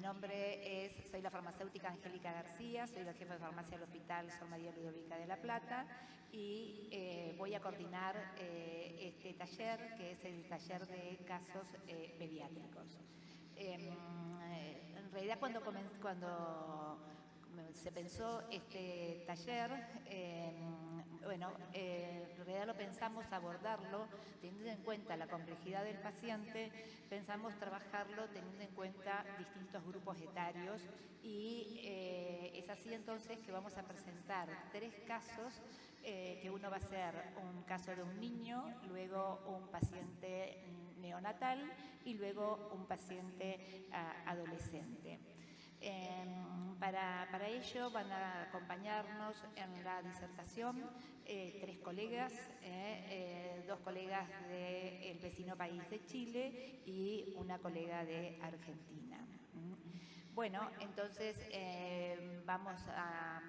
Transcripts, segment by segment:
nombre soy la farmacéutica Angélica García, soy la jefa de farmacia del Hospital Sor María Ludovica de La Plata y voy a coordinar este taller, que es el taller de casos pediátricos. En realidad, cuando se pensó este taller, en realidad lo pensamos abordarlo teniendo en cuenta la complejidad del paciente, pensamos trabajarlo teniendo en cuenta distintos grupos etarios y es así entonces que vamos a presentar 3 casos, que uno va a ser un caso de un niño, luego un paciente neonatal y luego un paciente adolescente. Para ello van a acompañarnos en la disertación 3 colegas, 2 colegas del vecino país de Chile y una colega de Argentina. Bueno, entonces vamos a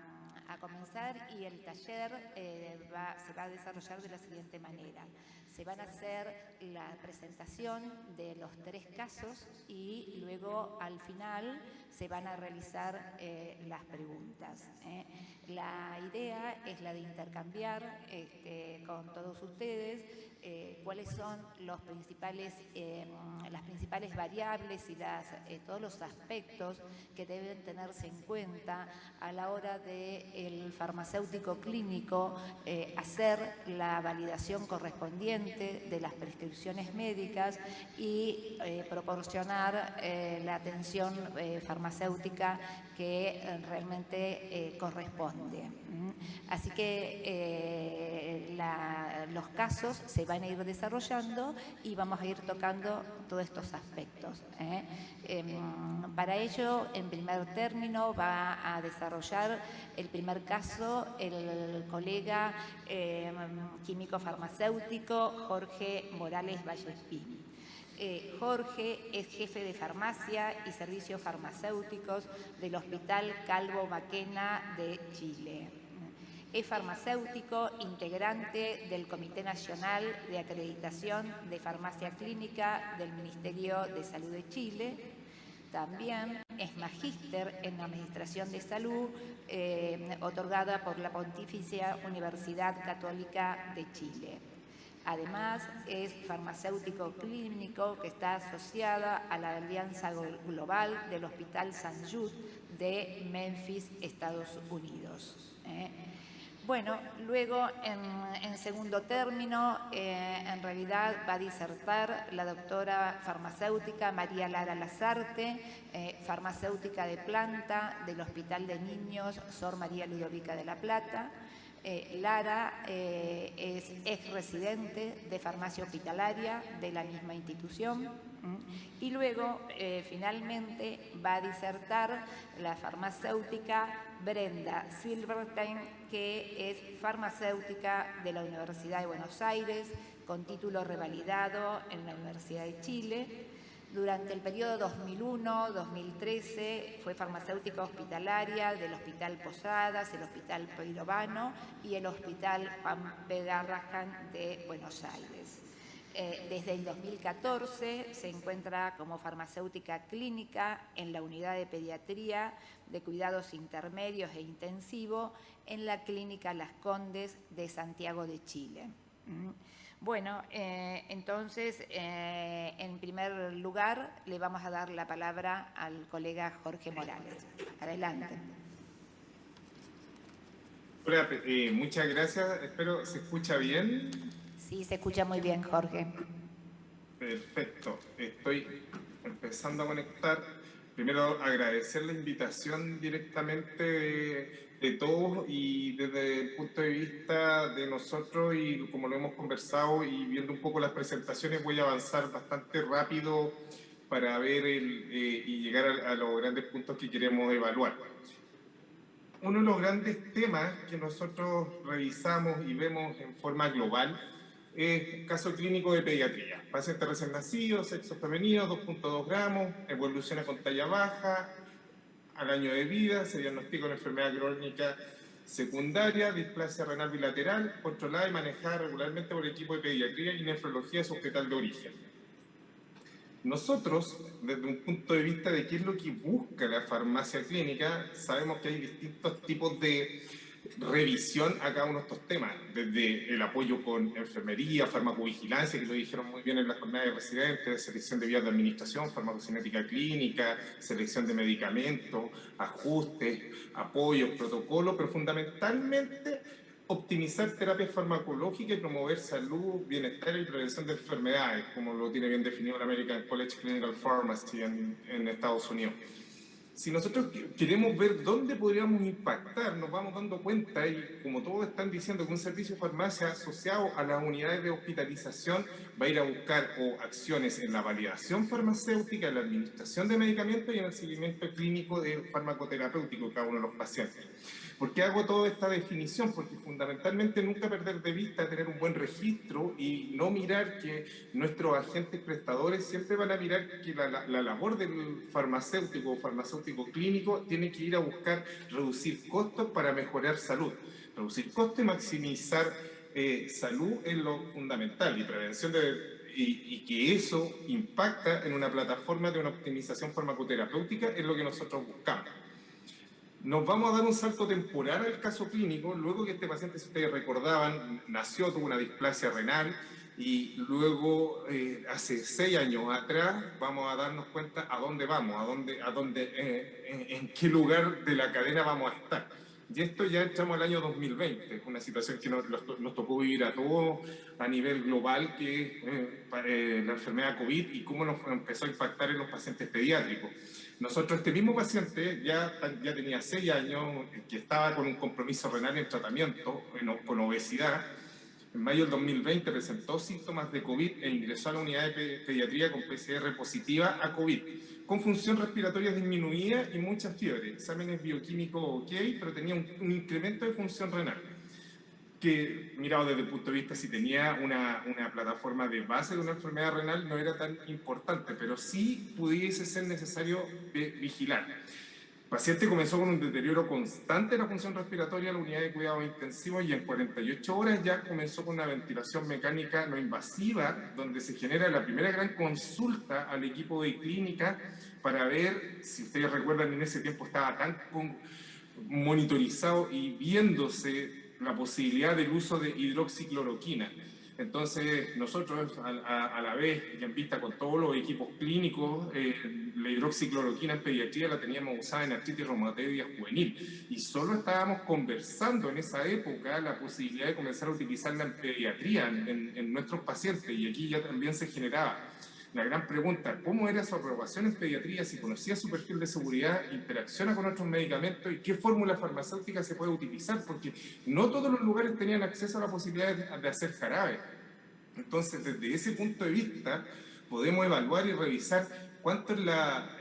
comenzar y el taller se va a desarrollar de la siguiente manera. Se van a hacer la presentación de los 3 casos y luego al final se van a realizar las preguntas. La idea es la de intercambiar con todos ustedes cuáles son las principales variables y todos los aspectos que deben tenerse en cuenta a la hora del farmacéutico clínico hacer la validación correspondiente de las prescripciones médicas y proporcionar la atención farmacéutica que realmente corresponde. Así que los casos se van a ir desarrollando y vamos a ir tocando todos estos aspectos. Para ello, en primer término, va a desarrollar el primer caso el colega químico farmacéutico Jorge Morales Vallespín. Jorge es jefe de farmacia y servicios farmacéuticos del Hospital Calvo Baquena de Chile. Es farmacéutico integrante del Comité Nacional de Acreditación de Farmacia Clínica del Ministerio de Salud de Chile. También es magíster en Administración de Salud, otorgada por la Pontificia Universidad Católica de Chile. Además, es farmacéutico clínico que está asociada a la Alianza Global del Hospital St. Jude de Memphis, Estados Unidos. Bueno, luego en segundo término, en realidad va a disertar la doctora farmacéutica María Lara Lazarte, farmacéutica de planta del Hospital de Niños Sor María Ludovica de La Plata. Lara es ex residente de farmacia hospitalaria de la misma institución y luego finalmente va a disertar la farmacéutica Brenda Silverstein, que es farmacéutica de la Universidad de Buenos Aires con título revalidado en la Universidad de Chile. Durante el periodo 2001-2013 fue farmacéutica hospitalaria del Hospital Posadas, el Hospital Peirobano y el Hospital Juan P. Garrahan de Buenos Aires. Desde el 2014 se encuentra como farmacéutica clínica en la unidad de pediatría de cuidados intermedios e intensivos en la Clínica Las Condes de Santiago de Chile. Bueno, entonces, en primer lugar, le vamos a dar la palabra al colega Jorge Morales. Adelante. Hola, muchas gracias. Espero se escucha bien. Sí, se escucha muy bien, Jorge. Perfecto. Estoy empezando a conectar. Primero, agradecer la invitación directamente de todos y desde el punto de vista de nosotros y como lo hemos conversado y viendo un poco las presentaciones, voy a avanzar bastante rápido para ver y llegar a los grandes puntos que queremos evaluar. Uno de los grandes temas que nosotros revisamos y vemos en forma global es caso clínico de pediatría. Paciente recién nacido, sexo femenino, 2.2 gramos, evoluciona con talla baja, al año de vida, se diagnostica una enfermedad crónica secundaria, displasia renal bilateral, controlada y manejada regularmente por el equipo de pediatría y nefrología de su hospital de origen. Nosotros, desde un punto de vista de qué es lo que busca la farmacia clínica, sabemos que hay distintos tipos de revisión a cada uno de estos temas, desde el apoyo con enfermería, farmacovigilancia, que lo dijeron muy bien en la jornada de residentes, selección de vías de administración, farmacocinética clínica, selección de medicamentos, ajustes, apoyos, protocolos, pero fundamentalmente optimizar terapias farmacológicas y promover salud, bienestar y prevención de enfermedades, como lo tiene bien definido el American College Clinical Pharmacy en Estados Unidos. Si nosotros queremos ver dónde podríamos impactar, nos vamos dando cuenta, y como todos están diciendo, que un servicio de farmacia asociado a las unidades de hospitalización va a ir a buscar acciones en la validación farmacéutica, en la administración de medicamentos y en el seguimiento clínico de farmacoterapéutico de cada uno de los pacientes. ¿Por qué hago toda esta definición? Porque fundamentalmente nunca perder de vista tener un buen registro y no mirar que nuestros agentes prestadores siempre van a mirar que la labor del farmacéutico o farmacéutico clínico tiene que ir a buscar reducir costos para mejorar salud. Reducir costos y maximizar salud es lo fundamental, y prevención y que eso impacta en una plataforma de una optimización farmacoterapéutica es lo que nosotros buscamos. Nos vamos a dar un salto temporal al caso clínico, luego que este paciente, si ustedes recordaban, nació, tuvo una displasia renal, y luego, hace 6 años atrás, vamos a darnos cuenta a dónde vamos, en qué lugar de la cadena vamos a estar. Y esto ya entramos al año 2020, una situación que nos tocó vivir a todos a nivel global, que es la enfermedad COVID y cómo nos empezó a impactar en los pacientes pediátricos. Nosotros, este mismo paciente ya tenía 6 años, que estaba con un compromiso renal en tratamiento, con obesidad. En mayo del 2020 presentó síntomas de COVID e ingresó a la unidad de pediatría con PCR positiva a COVID, con función respiratoria disminuida y mucha fiebre. Exámenes bioquímicos ok, pero tenía un incremento de función renal, que, mirado desde el punto de vista si tenía una plataforma de base de una enfermedad renal, no era tan importante, pero sí pudiese ser necesario vigilar. El paciente comenzó con un deterioro constante de la función respiratoria en la unidad de cuidados intensivos, y en 48 horas ya comenzó con una ventilación mecánica no invasiva, donde se genera la primera gran consulta al equipo de clínica para ver, si ustedes recuerdan, en ese tiempo estaba tan monitorizado y viéndose la posibilidad del uso de hidroxicloroquina. Entonces, nosotros, a la vez, y en vista con todos los equipos clínicos, la hidroxicloroquina en pediatría la teníamos usada en artritis reumatoidea juvenil, y solo estábamos conversando en esa época la posibilidad de comenzar a utilizarla en pediatría, en nuestros pacientes, y aquí ya también se generaba la gran pregunta: ¿cómo era su aprobación en pediatría? Si conocía su perfil de seguridad, interacciona con otros medicamentos, y qué fórmula farmacéutica se puede utilizar, porque no todos los lugares tenían acceso a la posibilidad de hacer jarabe. Entonces, desde ese punto de vista, podemos evaluar y revisar cuánto es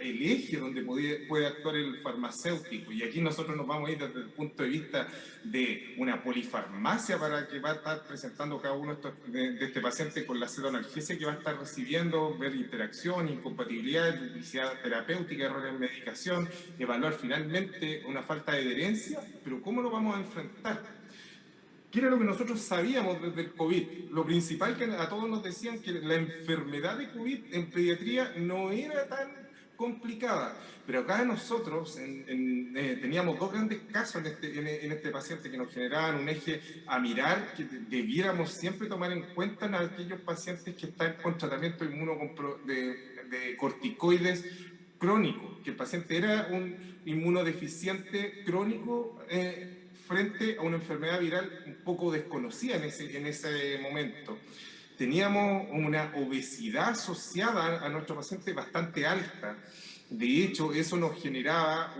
el eje donde puede actuar el farmacéutico. Y aquí nosotros nos vamos a ir desde el punto de vista de una polifarmacia para que va a estar presentando cada uno de este paciente con la cetoanalgesia que va a estar recibiendo, ver interacción, incompatibilidad, duplicidad terapéutica, errores en medicación, evaluar finalmente una falta de adherencia. Pero ¿cómo lo vamos a enfrentar? ¿Qué era lo que nosotros sabíamos desde el COVID? Lo principal, que a todos nos decían que la enfermedad de COVID en pediatría no era tan complicada, pero acá nosotros teníamos 2 grandes casos en este paciente que nos generaban un eje a mirar, que debiéramos siempre tomar en cuenta en aquellos pacientes que están con tratamiento de corticoides crónico, que el paciente era un inmunodeficiente crónico, frente a una enfermedad viral un poco desconocida en ese momento. Teníamos una obesidad asociada a nuestro paciente bastante alta. De hecho, eso nos generaba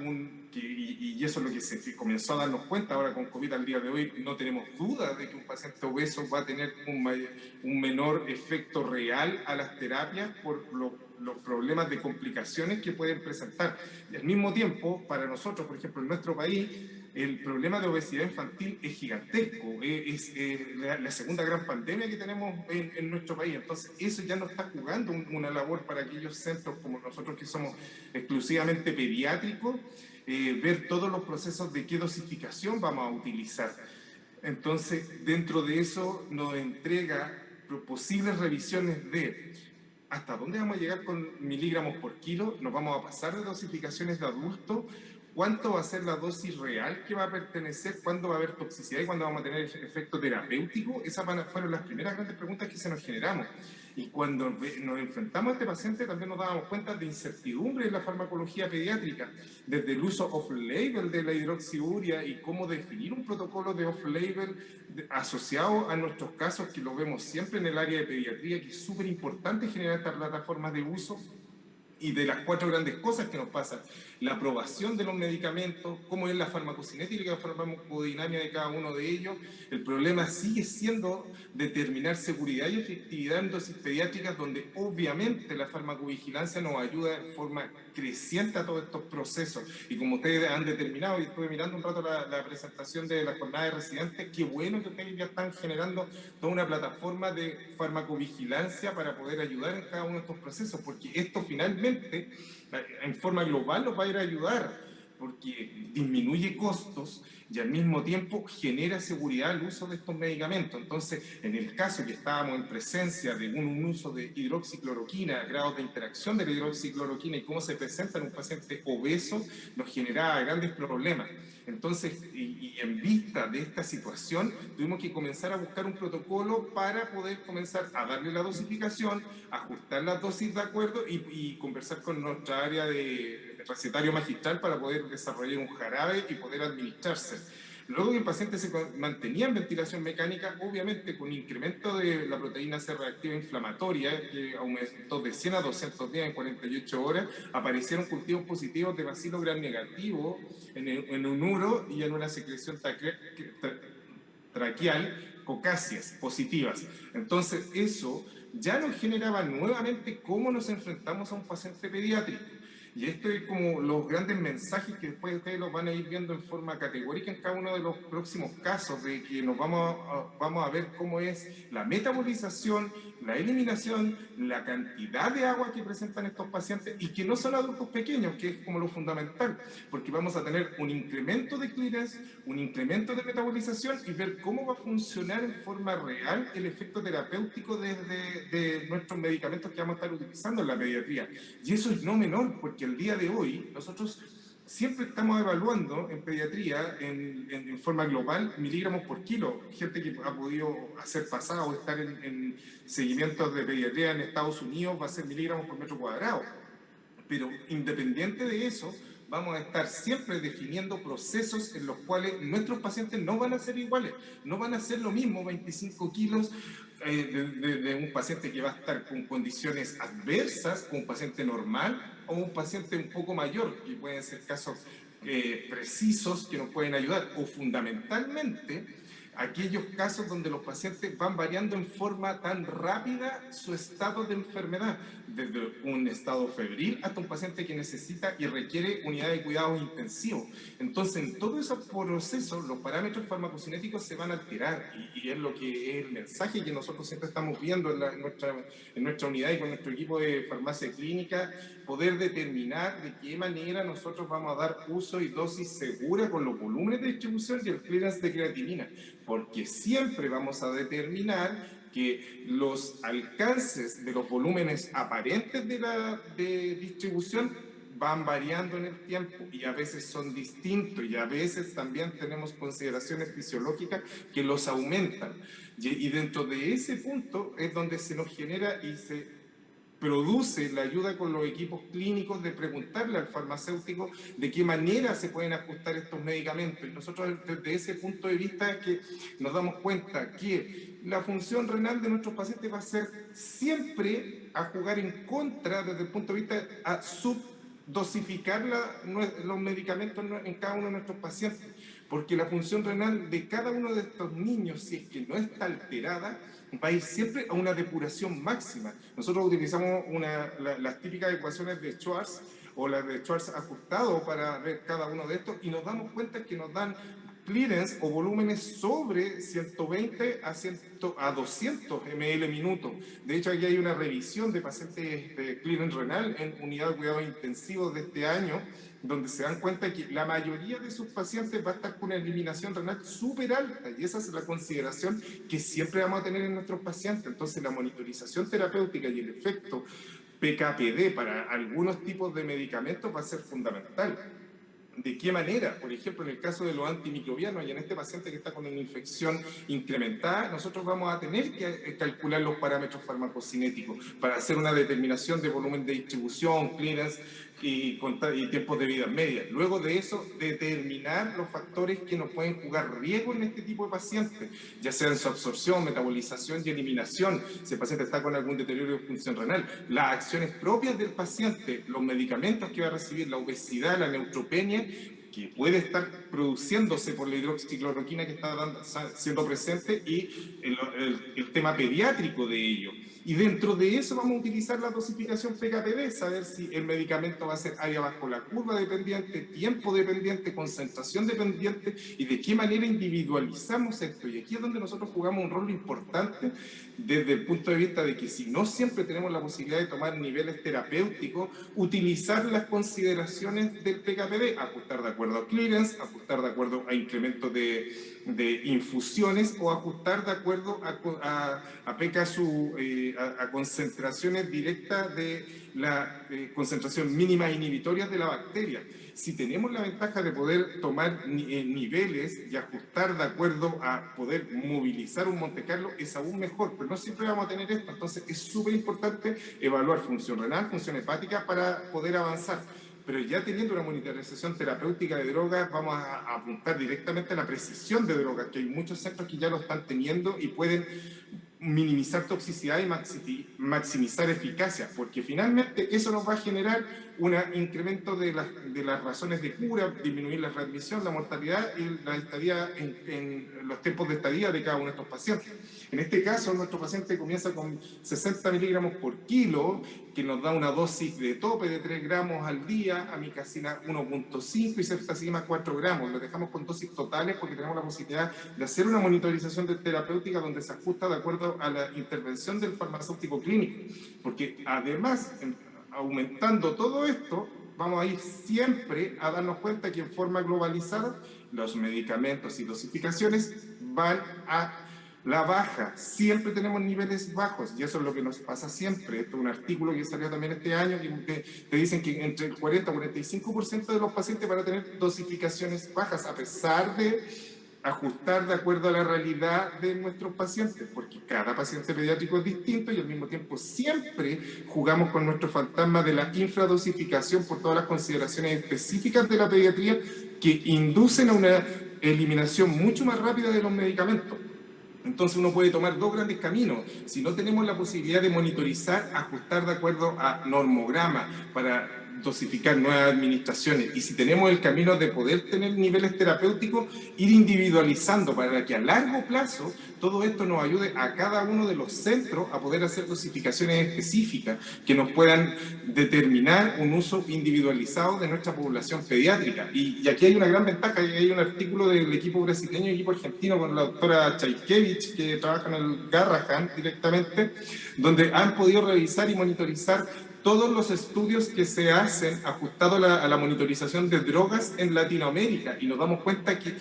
y eso es lo que se comenzó a darnos cuenta ahora con COVID al día de hoy. No tenemos duda de que un paciente obeso va a tener un menor efecto real a las terapias por los problemas de complicaciones que pueden presentar. Y al mismo tiempo, para nosotros, por ejemplo, en nuestro país, el problema de obesidad infantil es gigantesco, es la segunda gran pandemia que tenemos en nuestro país. Entonces, eso ya no está jugando una labor para aquellos centros como nosotros, que somos exclusivamente pediátricos, ver todos los procesos de qué dosificación vamos a utilizar. Entonces, dentro de eso nos entrega posibles revisiones de ¿hasta dónde vamos a llegar con miligramos por kilo? ¿Nos vamos a pasar de dosificaciones de adultos? ¿Cuánto va a ser la dosis real que va a pertenecer? ¿Cuándo va a haber toxicidad y cuándo vamos a tener efecto terapéutico? Esas fueron las primeras grandes preguntas que se nos generamos. Y cuando nos enfrentamos a este paciente también nos dábamos cuenta de incertidumbre en la farmacología pediátrica, desde el uso off-label de la hidroxiuria y cómo definir un protocolo de off-label asociado a nuestros casos, que lo vemos siempre en el área de pediatría, que es súper importante generar estas plataformas de uso. Y de las 4 grandes cosas que nos pasan: la aprobación de los medicamentos, cómo es la farmacocinética y la farmacodinámica de cada uno de ellos. El problema sigue siendo determinar seguridad y efectividad en dosis pediátricas, donde obviamente la farmacovigilancia nos ayuda en forma creciente a todos estos procesos. Y como ustedes han determinado, y estuve mirando un rato la presentación de la jornada de residentes, qué bueno que ustedes ya están generando toda una plataforma de farmacovigilancia para poder ayudar en cada uno de estos procesos, porque esto finalmente en forma global nos va a ir a ayudar, porque disminuye costos y al mismo tiempo genera seguridad al uso de estos medicamentos. Entonces, en el caso que estábamos en presencia de un uso de hidroxicloroquina, grados de interacción de la hidroxicloroquina y cómo se presenta en un paciente obeso, nos generaba grandes problemas. Entonces, y en vista de esta situación, tuvimos que comenzar a buscar un protocolo para poder comenzar a darle la dosificación, ajustar las dosis de acuerdo y conversar con nuestra área de recetario magistral para poder desarrollar un jarabe y poder administrarse. Luego que el paciente se mantenía en ventilación mecánica, obviamente con incremento de la proteína C reactiva inflamatoria, que aumentó de 100 a 200 días en 48 horas, aparecieron cultivos positivos de bacilo gram negativo en un uro y en una secreción traqueal, cocáceas positivas. Entonces eso ya nos generaba nuevamente cómo nos enfrentamos a un paciente pediátrico. Y esto es como los grandes mensajes que después ustedes los van a ir viendo en forma categórica en cada uno de los próximos casos, de que nos vamos a ver cómo es la metabolización, la eliminación, la cantidad de agua que presentan estos pacientes y que no son adultos pequeños, que es como lo fundamental, porque vamos a tener un incremento de clearance, un incremento de metabolización y ver cómo va a funcionar en forma real el efecto terapéutico de nuestros medicamentos que vamos a estar utilizando en la pediatría. Y eso es no menor, porque el día de hoy nosotros siempre estamos evaluando en pediatría en forma global miligramos por kilo. Gente que ha podido hacer pasado o estar en seguimientos de pediatría en Estados Unidos va a ser miligramos por metro cuadrado. Pero independiente de eso, vamos a estar siempre definiendo procesos en los cuales nuestros pacientes no van a ser iguales, no van a ser lo mismo 25 kilos de un paciente que va a estar con condiciones adversas, con un paciente normal o un paciente un poco mayor, que pueden ser casos precisos que nos pueden ayudar, o fundamentalmente aquellos casos donde los pacientes van variando en forma tan rápida su estado de enfermedad, desde un estado febril hasta un paciente que necesita y requiere unidad de cuidados intensivos. Entonces, en todos esos procesos, los parámetros farmacocinéticos se van a alterar y es lo que es el mensaje que nosotros siempre estamos viendo en nuestra unidad y con nuestro equipo de farmacia clínica, poder determinar de qué manera nosotros vamos a dar uso y dosis segura con los volúmenes de distribución y el clearance de creatinina, porque siempre vamos a determinar que los alcances de los volúmenes aparentes de distribución van variando en el tiempo y a veces son distintos y a veces también tenemos consideraciones fisiológicas que los aumentan. Y dentro de ese punto es donde se nos genera y se produce la ayuda con los equipos clínicos de preguntarle al farmacéutico de qué manera se pueden ajustar estos medicamentos. Y nosotros desde ese punto de vista es que nos damos cuenta que la función renal de nuestros pacientes va a ser siempre a jugar en contra desde el punto de vista a subdosificar los medicamentos en cada uno de nuestros pacientes, porque la función renal de cada uno de estos niños, si es que no está alterada, va a ir siempre a una depuración máxima. Nosotros utilizamos las típicas ecuaciones de Schwartz o las de Schwartz ajustado para ver cada uno de estos y nos damos cuenta que nos dan clearance o volúmenes sobre 120 a 200 ml minuto. De hecho, aquí hay una revisión de pacientes de clearance renal en unidad de cuidados intensivos de este año donde se dan cuenta que la mayoría de sus pacientes va a estar con una eliminación renal súper alta, y esa es la consideración que siempre vamos a tener en nuestros pacientes. Entonces la monitorización terapéutica y el efecto PKPD para algunos tipos de medicamentos va a ser fundamental. ¿De qué manera? Por ejemplo, en el caso de los antimicrobianos y en este paciente que está con una infección incrementada, nosotros vamos a tener que calcular los parámetros farmacocinéticos para hacer una determinación de volumen de distribución, clearance y tiempos de vida media. Luego de eso, determinar los factores que nos pueden jugar riesgo en este tipo de pacientes, ya sea en su absorción, metabolización y eliminación, si el paciente está con algún deterioro de función renal, las acciones propias del paciente, los medicamentos que va a recibir, la obesidad, la neutropenia, que puede estar produciéndose por la hidroxicloroquina que está siendo presente, y el tema pediátrico de ello. Y dentro de eso vamos a utilizar la dosificación PKPD, saber si el medicamento va a ser área bajo la curva dependiente, tiempo dependiente, concentración dependiente, y de qué manera individualizamos esto. Y aquí es donde nosotros jugamos un rol importante desde el punto de vista de que si no siempre tenemos la posibilidad de tomar niveles terapéuticos, utilizar las consideraciones del PKPD, ajustar de acuerdo a clearance, ajustar de acuerdo a incremento de infusiones, o ajustar de acuerdo a concentraciones directas de la concentración mínima inhibitorias de la bacteria. Si tenemos la ventaja de poder tomar niveles y ajustar de acuerdo a poder movilizar un Monte Carlo, es aún mejor, pero no siempre vamos a tener esto. Entonces es súper importante evaluar función renal, función hepática para poder avanzar. Pero ya teniendo una monitorización terapéutica de drogas, vamos a apuntar directamente a la precisión de drogas, que hay muchos centros que ya lo están teniendo y pueden minimizar toxicidad y maximizar eficacia, porque finalmente eso nos va a generar un incremento de las razones de cura, disminuir la readmisión, la mortalidad y la estadía en los tiempos de estadía de cada uno de estos pacientes. En este caso, nuestro paciente comienza con 60 miligramos por kilo, que nos da una dosis de tope de 3 gramos al día, amicacina 1.5 y ceftazidima 4 gramos. Lo dejamos con dosis totales porque tenemos la posibilidad de hacer una monitorización terapéutica donde se ajusta de acuerdo a la intervención del farmacéutico clínico. Porque además, aumentando todo esto, vamos a ir siempre a darnos cuenta que en forma globalizada los medicamentos y dosificaciones van a la baja. Siempre tenemos niveles bajos y eso es lo que nos pasa siempre. Esto es un artículo que salió también este año que te dicen que entre el 40 y 45% de los pacientes van a tener dosificaciones bajas, a pesar de ajustar de acuerdo a la realidad de nuestros pacientes, porque cada paciente pediátrico es distinto y al mismo tiempo siempre jugamos con nuestro fantasma de la infradosificación por todas las consideraciones específicas de la pediatría que inducen a una eliminación mucho más rápida de los medicamentos. Entonces uno puede tomar dos grandes caminos. Si no tenemos la posibilidad de monitorizar, ajustar de acuerdo a normograma para dosificar nuevas administraciones, y si tenemos el camino de poder tener niveles terapéuticos, ir individualizando para que a largo plazo todo esto nos ayude a cada uno de los centros a poder hacer dosificaciones específicas que nos puedan determinar un uso individualizado de nuestra población pediátrica. Y aquí hay una gran ventaja, hay un artículo del equipo brasileño y equipo argentino con la doctora Chaykiewicz, que trabaja en el Garrahan directamente, donde han podido revisar y monitorizar todos los estudios que se hacen ajustados a la monitorización de drogas en Latinoamérica, y nos damos cuenta que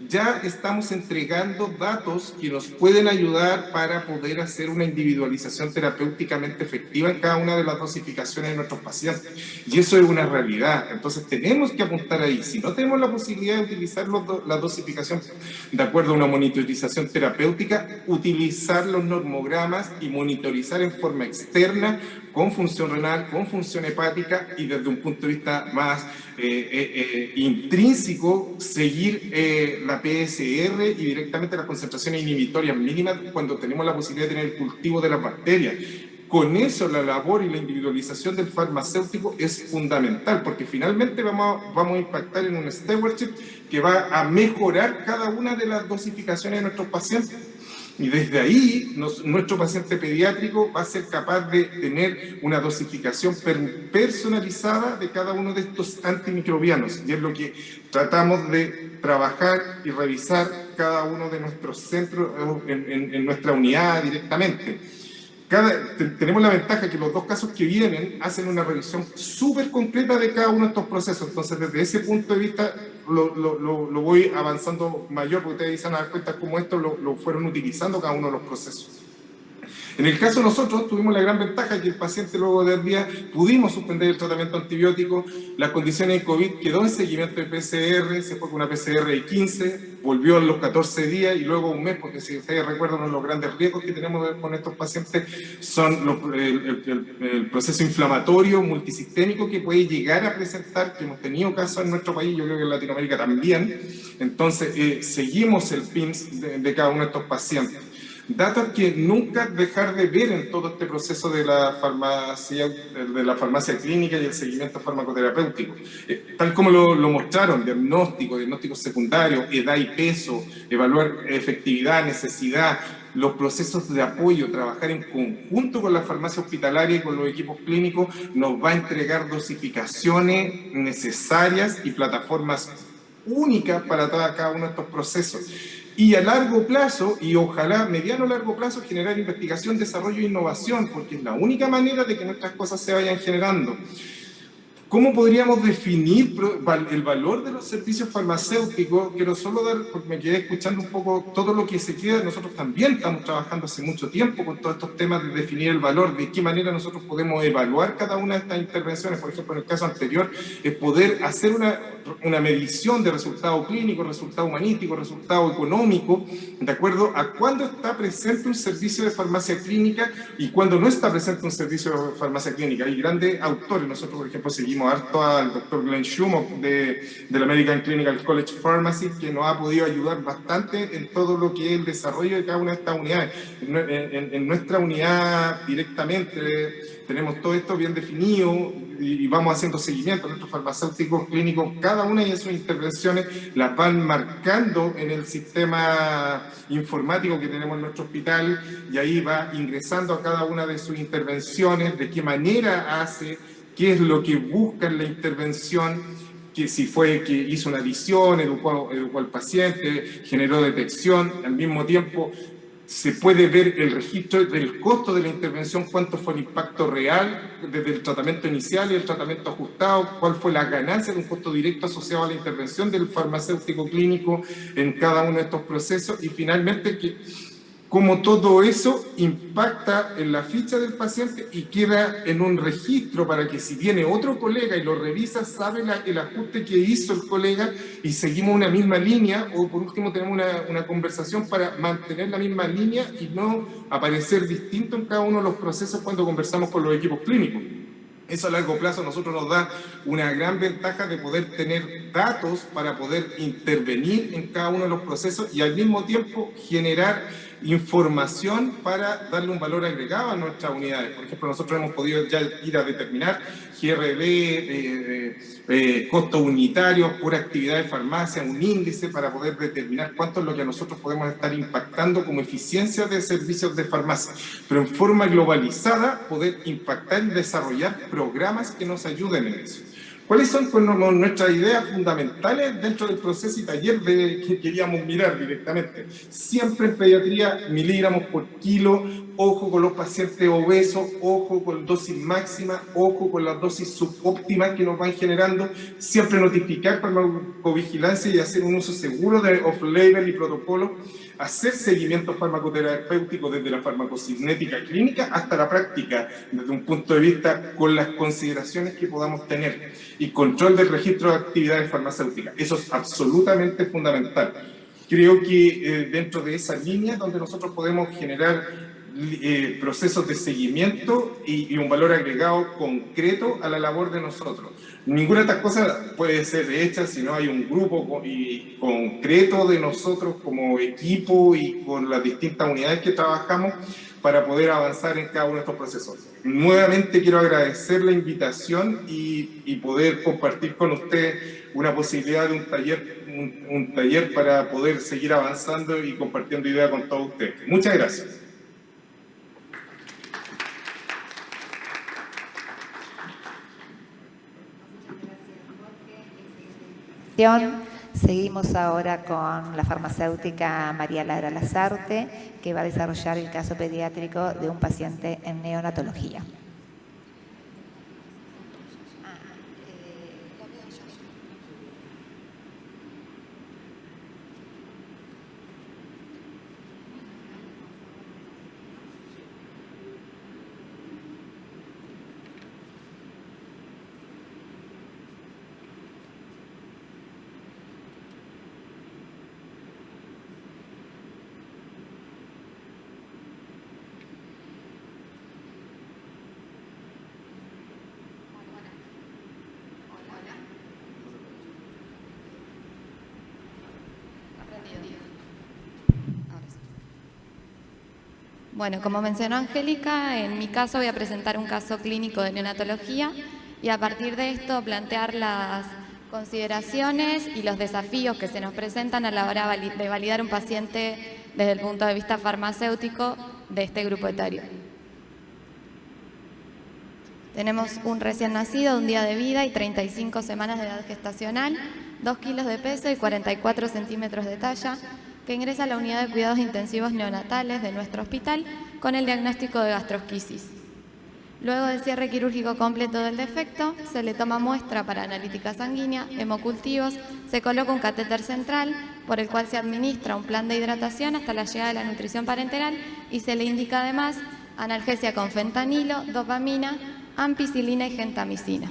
ya estamos entregando datos que nos pueden ayudar para poder hacer una individualización terapéuticamente efectiva en cada una de las dosificaciones de nuestros pacientes. Y eso es una realidad. Entonces tenemos que apuntar ahí. Si no tenemos la posibilidad de utilizar la dosificación de acuerdo a una monitorización terapéutica, utilizar los normogramas y monitorizar en forma externa con función renal, con función hepática, y desde un punto de vista más intrínseco, seguir la PSR y directamente las concentraciones inhibitorias mínimas cuando tenemos la posibilidad de tener el cultivo de las bacterias. Con eso la labor y la individualización del farmacéutico es fundamental, porque finalmente vamos a impactar en un stewardship que va a mejorar cada una de las dosificaciones de nuestros pacientes. Y desde ahí, nuestro paciente pediátrico va a ser capaz de tener una dosificación personalizada de cada uno de estos antimicrobianos. Y es lo que tratamos de trabajar y revisar cada uno de nuestros centros en nuestra unidad directamente. tenemos la ventaja que los dos casos que vienen hacen una revisión súper concreta de cada uno de estos procesos. Entonces, desde ese punto de vista, lo voy avanzando mayor, porque ustedes se van a dar cuenta cómo esto lo fueron utilizando cada uno de los procesos. En el caso de nosotros, tuvimos la gran ventaja que el paciente luego de 10 días pudimos suspender el tratamiento antibiótico, las condiciones de COVID quedó en seguimiento de PCR, se fue con una PCR de 15, volvió a los 14 días y luego un mes, porque si ustedes recuerdan, uno de los grandes riesgos que tenemos con estos pacientes son el proceso inflamatorio multisistémico que puede llegar a presentar, que hemos tenido casos en nuestro país, yo creo que en Latinoamérica también. Entonces, seguimos el PIMS de cada uno de estos pacientes. Datos que nunca dejar de ver en todo este proceso de la farmacia clínica y el seguimiento farmacoterapéutico. Tal como lo mostraron, diagnósticos secundarios, edad y peso, evaluar efectividad, necesidad, los procesos de apoyo, trabajar en conjunto con la farmacia hospitalaria y con los equipos clínicos, nos va a entregar dosificaciones necesarias y plataformas únicas para cada uno de estos procesos. Y a largo plazo, y ojalá mediano o largo plazo, generar investigación, desarrollo e innovación, porque es la única manera de que nuestras cosas se vayan generando. ¿Cómo podríamos definir el valor de los servicios farmacéuticos? Quiero solo dar, porque me quedé escuchando un poco todo lo que se queda. Nosotros también estamos trabajando hace mucho tiempo con todos estos temas de definir el valor, de qué manera nosotros podemos evaluar cada una de estas intervenciones. Por ejemplo, en el caso anterior, es poder hacer una medición de resultado clínico, resultado humanístico, resultado económico, de acuerdo a cuándo está presente un servicio de farmacia clínica y cuándo no está presente un servicio de farmacia clínica. Hay grandes autores, nosotros por ejemplo seguimos harto al doctor Glenn Shumock del American Clinical College Pharmacy, que nos ha podido ayudar bastante en todo lo que es el desarrollo de cada una de estas unidades. En nuestra unidad directamente tenemos todo esto bien definido y vamos haciendo seguimiento. Nuestros farmacéuticos clínicos, cada una de sus intervenciones las van marcando en el sistema informático que tenemos en nuestro hospital y ahí va ingresando a cada una de sus intervenciones, de qué manera hace, qué es lo que busca en la intervención, que si fue que hizo una adición, educó al paciente, generó detección, al mismo tiempo se puede ver el registro del costo de la intervención, cuánto fue el impacto real desde el tratamiento inicial y el tratamiento ajustado, cuál fue la ganancia de un costo directo asociado a la intervención del farmacéutico clínico en cada uno de estos procesos y finalmente cómo todo eso impacta en la ficha del paciente y queda en un registro para que si viene otro colega y lo revisa, sabe el ajuste que hizo el colega y seguimos una misma línea o por último tenemos una conversación para mantener la misma línea y no aparecer distinto en cada uno de los procesos cuando conversamos con los equipos clínicos. Eso a largo plazo a nosotros nos da una gran ventaja de poder tener datos para poder intervenir en cada uno de los procesos y al mismo tiempo generar información para darle un valor agregado a nuestras unidades. Por ejemplo, nosotros hemos podido ya ir a determinar GRB, costos unitarios por actividad de farmacia, un índice para poder determinar cuánto es lo que nosotros podemos estar impactando como eficiencia de servicios de farmacia, pero en forma globalizada poder impactar y desarrollar programas que nos ayuden en eso. ¿Cuáles son nuestras ideas fundamentales dentro del proceso y taller que queríamos mirar directamente? Siempre en pediatría, miligramos por kilo, ojo con los pacientes obesos, ojo con dosis máxima, ojo con las dosis subóptimas que nos van generando, siempre notificar farmacovigilancia y hacer un uso seguro de off-label y protocolo, hacer seguimiento farmacoterapéutico desde la farmacocinética clínica hasta la práctica, desde un punto de vista con las consideraciones que podamos tener, y control del registro de actividades farmacéuticas. Eso es absolutamente fundamental. Creo que dentro de esa línea donde nosotros podemos generar procesos de seguimiento y un valor agregado concreto a la labor de nosotros. Ninguna de estas cosas puede ser hecha si no hay un grupo concreto de nosotros como equipo y con las distintas unidades que trabajamos para poder avanzar en cada uno de estos procesos. Nuevamente quiero agradecer la invitación y poder compartir con ustedes una posibilidad de un taller para poder seguir avanzando y compartiendo ideas con todos ustedes. Muchas gracias. Seguimos ahora con la farmacéutica María Lara Lazarte, que va a desarrollar el caso pediátrico de un paciente en neonatología. Bueno, como mencionó Angélica, en mi caso voy a presentar un caso clínico de neonatología y a partir de esto plantear las consideraciones y los desafíos que se nos presentan a la hora de validar un paciente desde el punto de vista farmacéutico de este grupo etario. Tenemos un recién nacido, un día de vida y 35 semanas de edad gestacional, 2 kilos de peso y 44 centímetros de talla, que ingresa a la unidad de cuidados intensivos neonatales de nuestro hospital con el diagnóstico de gastrosquisis. Luego del cierre quirúrgico completo del defecto, se le toma muestra para analítica sanguínea, hemocultivos, se coloca un catéter central por el cual se administra un plan de hidratación hasta la llegada de la nutrición parenteral y se le indica además analgesia con fentanilo, dopamina, ampicilina y gentamicina.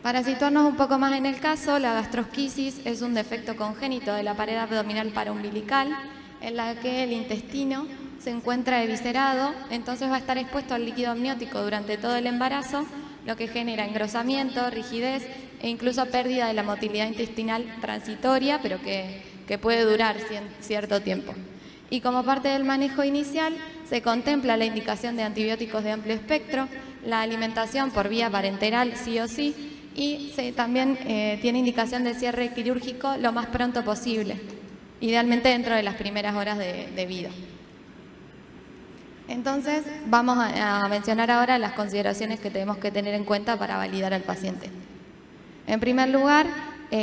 Para situarnos un poco más en el caso, la gastrosquisis es un defecto congénito de la pared abdominal paraumbilical en la que el intestino se encuentra eviscerado, entonces va a estar expuesto al líquido amniótico durante todo el embarazo, lo que genera engrosamiento, rigidez e incluso pérdida de la motilidad intestinal transitoria, pero que puede durar cierto tiempo. Y como parte del manejo inicial, se contempla la indicación de antibióticos de amplio espectro, la alimentación por vía parenteral sí o sí, y también tiene indicación de cierre quirúrgico lo más pronto posible, idealmente dentro de las primeras horas de vida. Entonces, vamos a mencionar ahora las consideraciones que tenemos que tener en cuenta para validar al paciente. En primer lugar,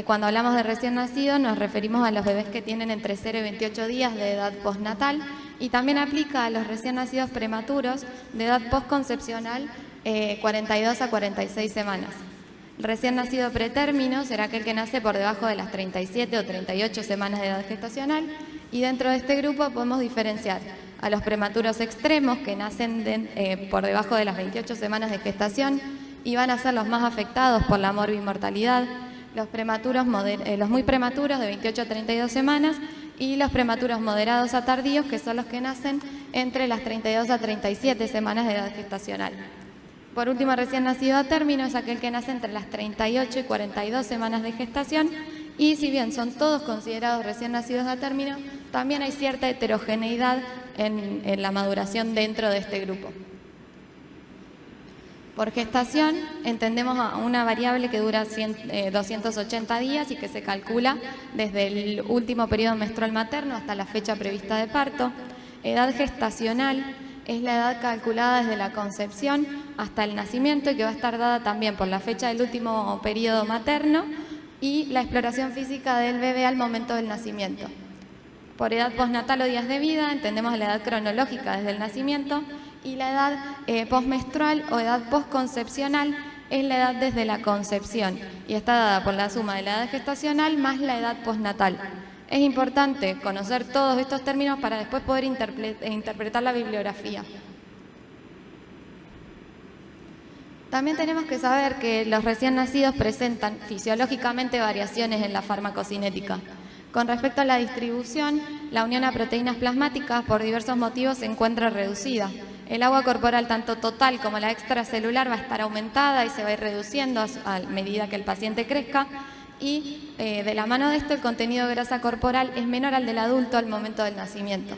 cuando hablamos de recién nacido, nos referimos a los bebés que tienen entre 0 y 28 días de edad postnatal y también aplica a los recién nacidos prematuros de edad postconcepcional 42 a 46 semanas. Recién nacido pretérmino será aquel que nace por debajo de las 37 o 38 semanas de edad gestacional y dentro de este grupo podemos diferenciar a los prematuros extremos que nacen por debajo de las 28 semanas de gestación y van a ser los más afectados por la morbimortalidad, los muy prematuros de 28 a 32 semanas y los prematuros moderados a tardíos que son los que nacen entre las 32 a 37 semanas de edad gestacional. Por último, recién nacido a término es aquel que nace entre las 38 y 42 semanas de gestación y si bien son todos considerados recién nacidos a término, también hay cierta heterogeneidad en la maduración dentro de este grupo. Por gestación entendemos a una variable que dura 280 días y que se calcula desde el último periodo menstrual materno hasta la fecha prevista de parto. Edad gestacional es la edad calculada desde la concepción hasta el nacimiento y que va a estar dada también por la fecha del último periodo materno y la exploración física del bebé al momento del nacimiento. Por edad postnatal o días de vida entendemos la edad cronológica desde el nacimiento y la edad postmenstrual o edad postconcepcional es la edad desde la concepción y está dada por la suma de la edad gestacional más la edad postnatal. Es importante conocer todos estos términos para después poder interpretar la bibliografía. También tenemos que saber que los recién nacidos presentan fisiológicamente variaciones en la farmacocinética. Con respecto a la distribución, la unión a proteínas plasmáticas por diversos motivos se encuentra reducida. El agua corporal tanto total como la extracelular va a estar aumentada y se va a ir reduciendo a medida que el paciente crezca y de la mano de esto el contenido de grasa corporal es menor al del adulto al momento del nacimiento.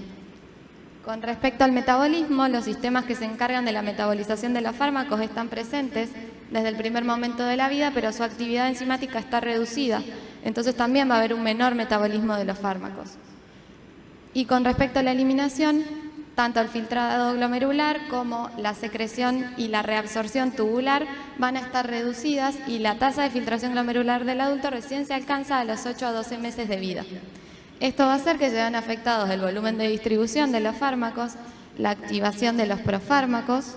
Con respecto al metabolismo, los sistemas que se encargan de la metabolización de los fármacos están presentes desde el primer momento de la vida, pero su actividad enzimática está reducida, entonces también va a haber un menor metabolismo de los fármacos. Y con respecto a la eliminación, tanto el filtrado glomerular como la secreción y la reabsorción tubular van a estar reducidas y la tasa de filtración glomerular del adulto recién se alcanza a los 8 a 12 meses de vida. Esto va a hacer que se vean afectados el volumen de distribución de los fármacos, la activación de los profármacos,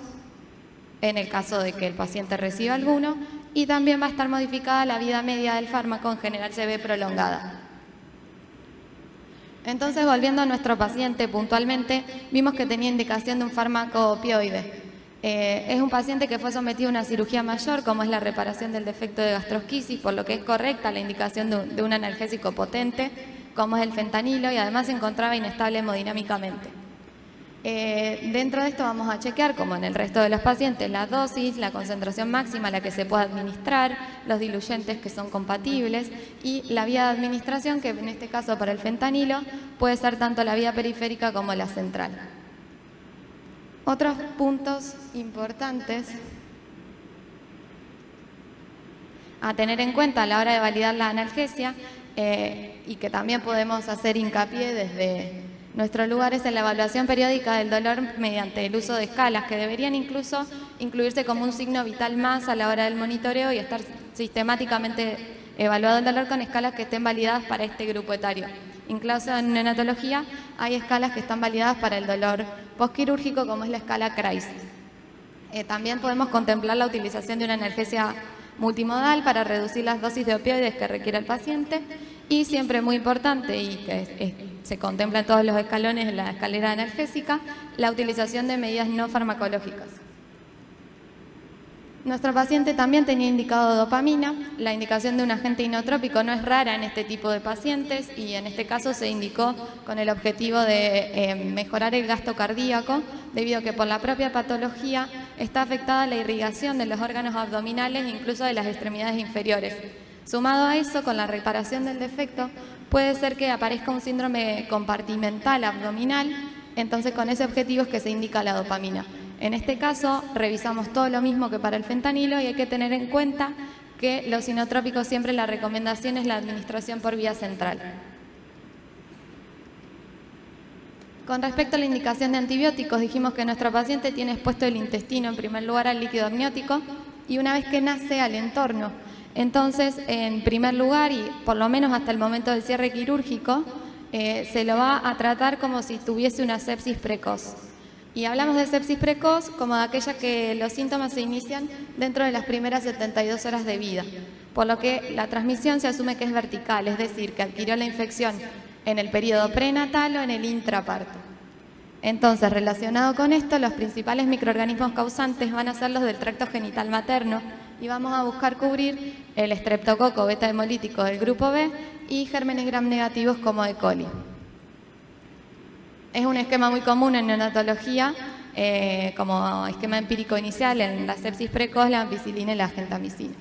en el caso de que el paciente reciba alguno, y también va a estar modificada la vida media del fármaco, en general se ve prolongada. Entonces, volviendo a nuestro paciente puntualmente, vimos que tenía indicación de un fármaco opioide. Es un paciente que fue sometido a una cirugía mayor, como es la reparación del defecto de gastrosquisis, por lo que es correcta la indicación de un analgésico potente, como es el fentanilo, y además se encontraba inestable hemodinámicamente. Dentro de esto vamos a chequear, como en el resto de los pacientes, la dosis, la concentración máxima a la que se puede administrar, los diluyentes que son compatibles y la vía de administración, que en este caso para el fentanilo puede ser tanto la vía periférica como la central. Otros puntos importantes a tener en cuenta a la hora de validar la analgesia y que también podemos hacer hincapié desde nuestro lugar es en la evaluación periódica del dolor mediante el uso de escalas, que deberían incluso incluirse como un signo vital más a la hora del monitoreo y estar sistemáticamente evaluado el dolor con escalas que estén validadas para este grupo etario. Incluso en neonatología hay escalas que están validadas para el dolor postquirúrgico, como es la escala CRAIS. También podemos contemplar la utilización de una analgesia multimodal para reducir las dosis de opioides que requiere el paciente y, siempre muy importante y que se contempla en todos los escalones de la escalera analgésica, la utilización de medidas no farmacológicas. Nuestro paciente también tenía indicado dopamina. La indicación de un agente inotrópico no es rara en este tipo de pacientes y en este caso se indicó con el objetivo de mejorar el gasto cardíaco, debido a que por la propia patología está afectada la irrigación de los órganos abdominales, incluso de las extremidades inferiores. Sumado a eso, con la reparación del defecto, puede ser que aparezca un síndrome compartimental abdominal, entonces con ese objetivo es que se indica la dopamina. En este caso, revisamos todo lo mismo que para el fentanilo y hay que tener en cuenta que los inotrópicos siempre la recomendación es la administración por vía central. Con respecto a la indicación de antibióticos, dijimos que nuestro paciente tiene expuesto el intestino en primer lugar al líquido amniótico y una vez que nace al entorno. Entonces, en primer lugar, y por lo menos hasta el momento del cierre quirúrgico, se lo va a tratar como si tuviese una sepsis precoz. Y hablamos de sepsis precoz como de aquella que los síntomas se inician dentro de las primeras 72 horas de vida, por lo que la transmisión se asume que es vertical, es decir, que adquirió la infección en el periodo prenatal o en el intraparto. Entonces, relacionado con esto, los principales microorganismos causantes van a ser los del tracto genital materno y vamos a buscar cubrir el estreptococo beta hemolítico del grupo B y gérmenes gram negativos como E. coli. Es un esquema muy común en neonatología, como esquema empírico inicial en la sepsis precoz, la ampicilina y la gentamicina.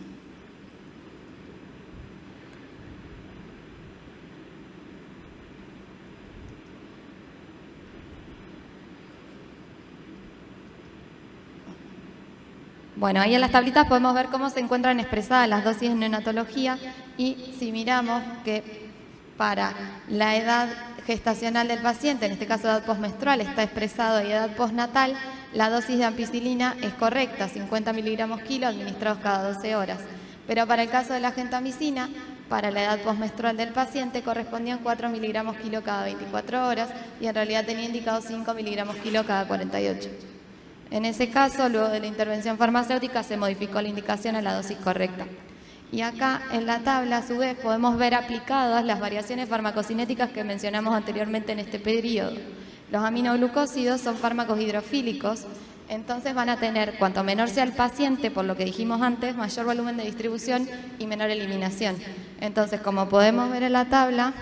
Bueno, ahí en las tablitas podemos ver cómo se encuentran expresadas las dosis en neonatología y si miramos que para la edad gestacional del paciente, en este caso edad postmenstrual, está expresado y edad postnatal, la dosis de ampicilina es correcta, 50 miligramos kilo administrados cada 12 horas. Pero para el caso de la gentamicina, para la edad postmenstrual del paciente correspondían 4 miligramos kilo cada 24 horas y en realidad tenía indicado 5 miligramos kilo cada 48. En ese caso, luego de la intervención farmacéutica, se modificó la indicación a la dosis correcta. Y acá en la tabla, a su vez, podemos ver aplicadas las variaciones farmacocinéticas que mencionamos anteriormente en este periodo. Los aminoglucósidos son fármacos hidrofílicos, entonces van a tener, cuanto menor sea el paciente, por lo que dijimos antes, mayor volumen de distribución y menor eliminación. Entonces, como podemos ver en la tabla,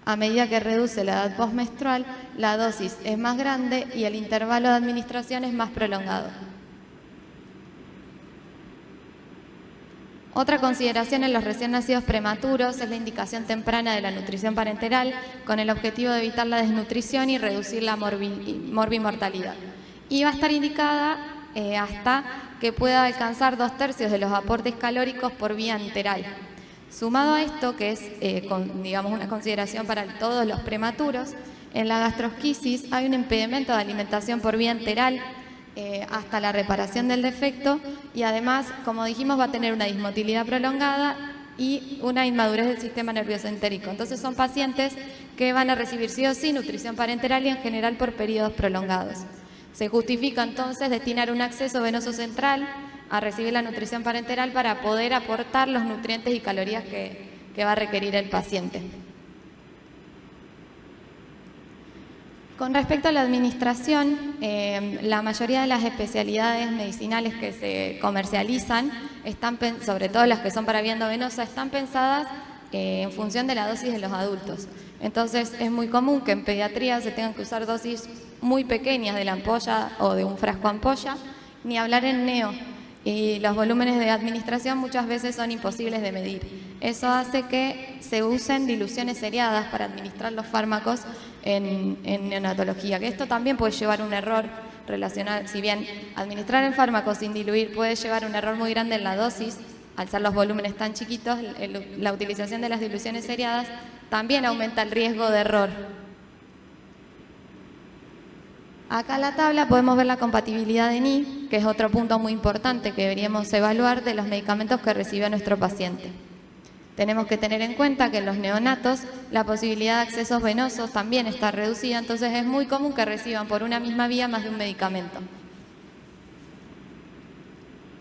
a medida que reduce la edad postmenstrual, la dosis es más grande y el intervalo de administración es más prolongado. Otra consideración en los recién nacidos prematuros es la indicación temprana de la nutrición parenteral con el objetivo de evitar la desnutrición y reducir la morbimortalidad. Y va a estar indicada hasta que pueda alcanzar 2/3 de los aportes calóricos por vía enteral. Sumado a esto, que es digamos una consideración para todos los prematuros, En la gastrosquisis hay un impedimento de alimentación por vía enteral hasta la reparación del defecto y además, como dijimos, va a tener una dismotilidad prolongada y una inmadurez del sistema nervioso entérico. Entonces son pacientes que van a recibir sí o sí nutrición parenteral y en general por periodos prolongados. Se justifica entonces destinar un acceso venoso central a recibir la nutrición parenteral para poder aportar los nutrientes y calorías que va a requerir el paciente. Con respecto a la administración, la mayoría de las especialidades medicinales que se comercializan, sobre todo las que son para vía endovenosa, están pensadas en función de la dosis de los adultos. Entonces es muy común que en pediatría se tengan que usar dosis muy pequeñas de la ampolla o de un frasco ampolla, ni hablar en neo. Y los volúmenes de administración muchas veces son imposibles de medir. Eso hace que se usen diluciones seriadas para administrar los fármacos en neonatología, que esto también puede llevar un error relacional. Si bien administrar el fármaco sin diluir puede llevar un error muy grande en la dosis, al ser los volúmenes tan chiquitos, la utilización de las diluciones seriadas también aumenta el riesgo de error. Acá en la tabla podemos ver la compatibilidad de NI, que es otro punto muy importante que deberíamos evaluar de los medicamentos que recibió nuestro paciente. Tenemos que tener en cuenta que en los neonatos la posibilidad de accesos venosos también está reducida, entonces es muy común que reciban por una misma vía más de un medicamento.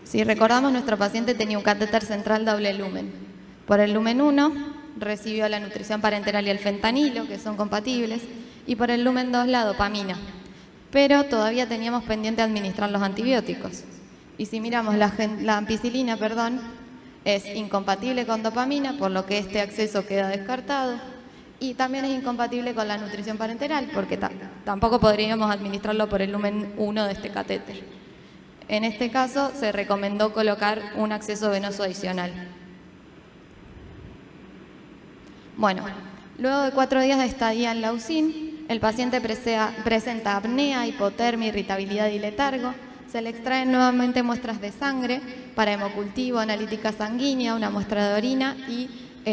Si recordamos, nuestro paciente tenía un catéter central doble lumen. Por el lumen 1 recibió la nutrición parenteral y el fentanilo, que son compatibles, y por el lumen 2 la dopamina. Pero todavía teníamos pendiente administrar los antibióticos. Y si miramos la ampicilina, es incompatible con dopamina, por lo que este acceso queda descartado. Y también es incompatible con la nutrición parenteral, porque tampoco podríamos administrarlo por el lumen 1 de este catéter. En este caso, se recomendó colocar un acceso venoso adicional. Bueno, luego de 4 días de estadía en la UCIN, el paciente presenta apnea, hipotermia, irritabilidad y letargo. Se le extraen nuevamente muestras de sangre para hemocultivo, analítica sanguínea, una muestra de orina y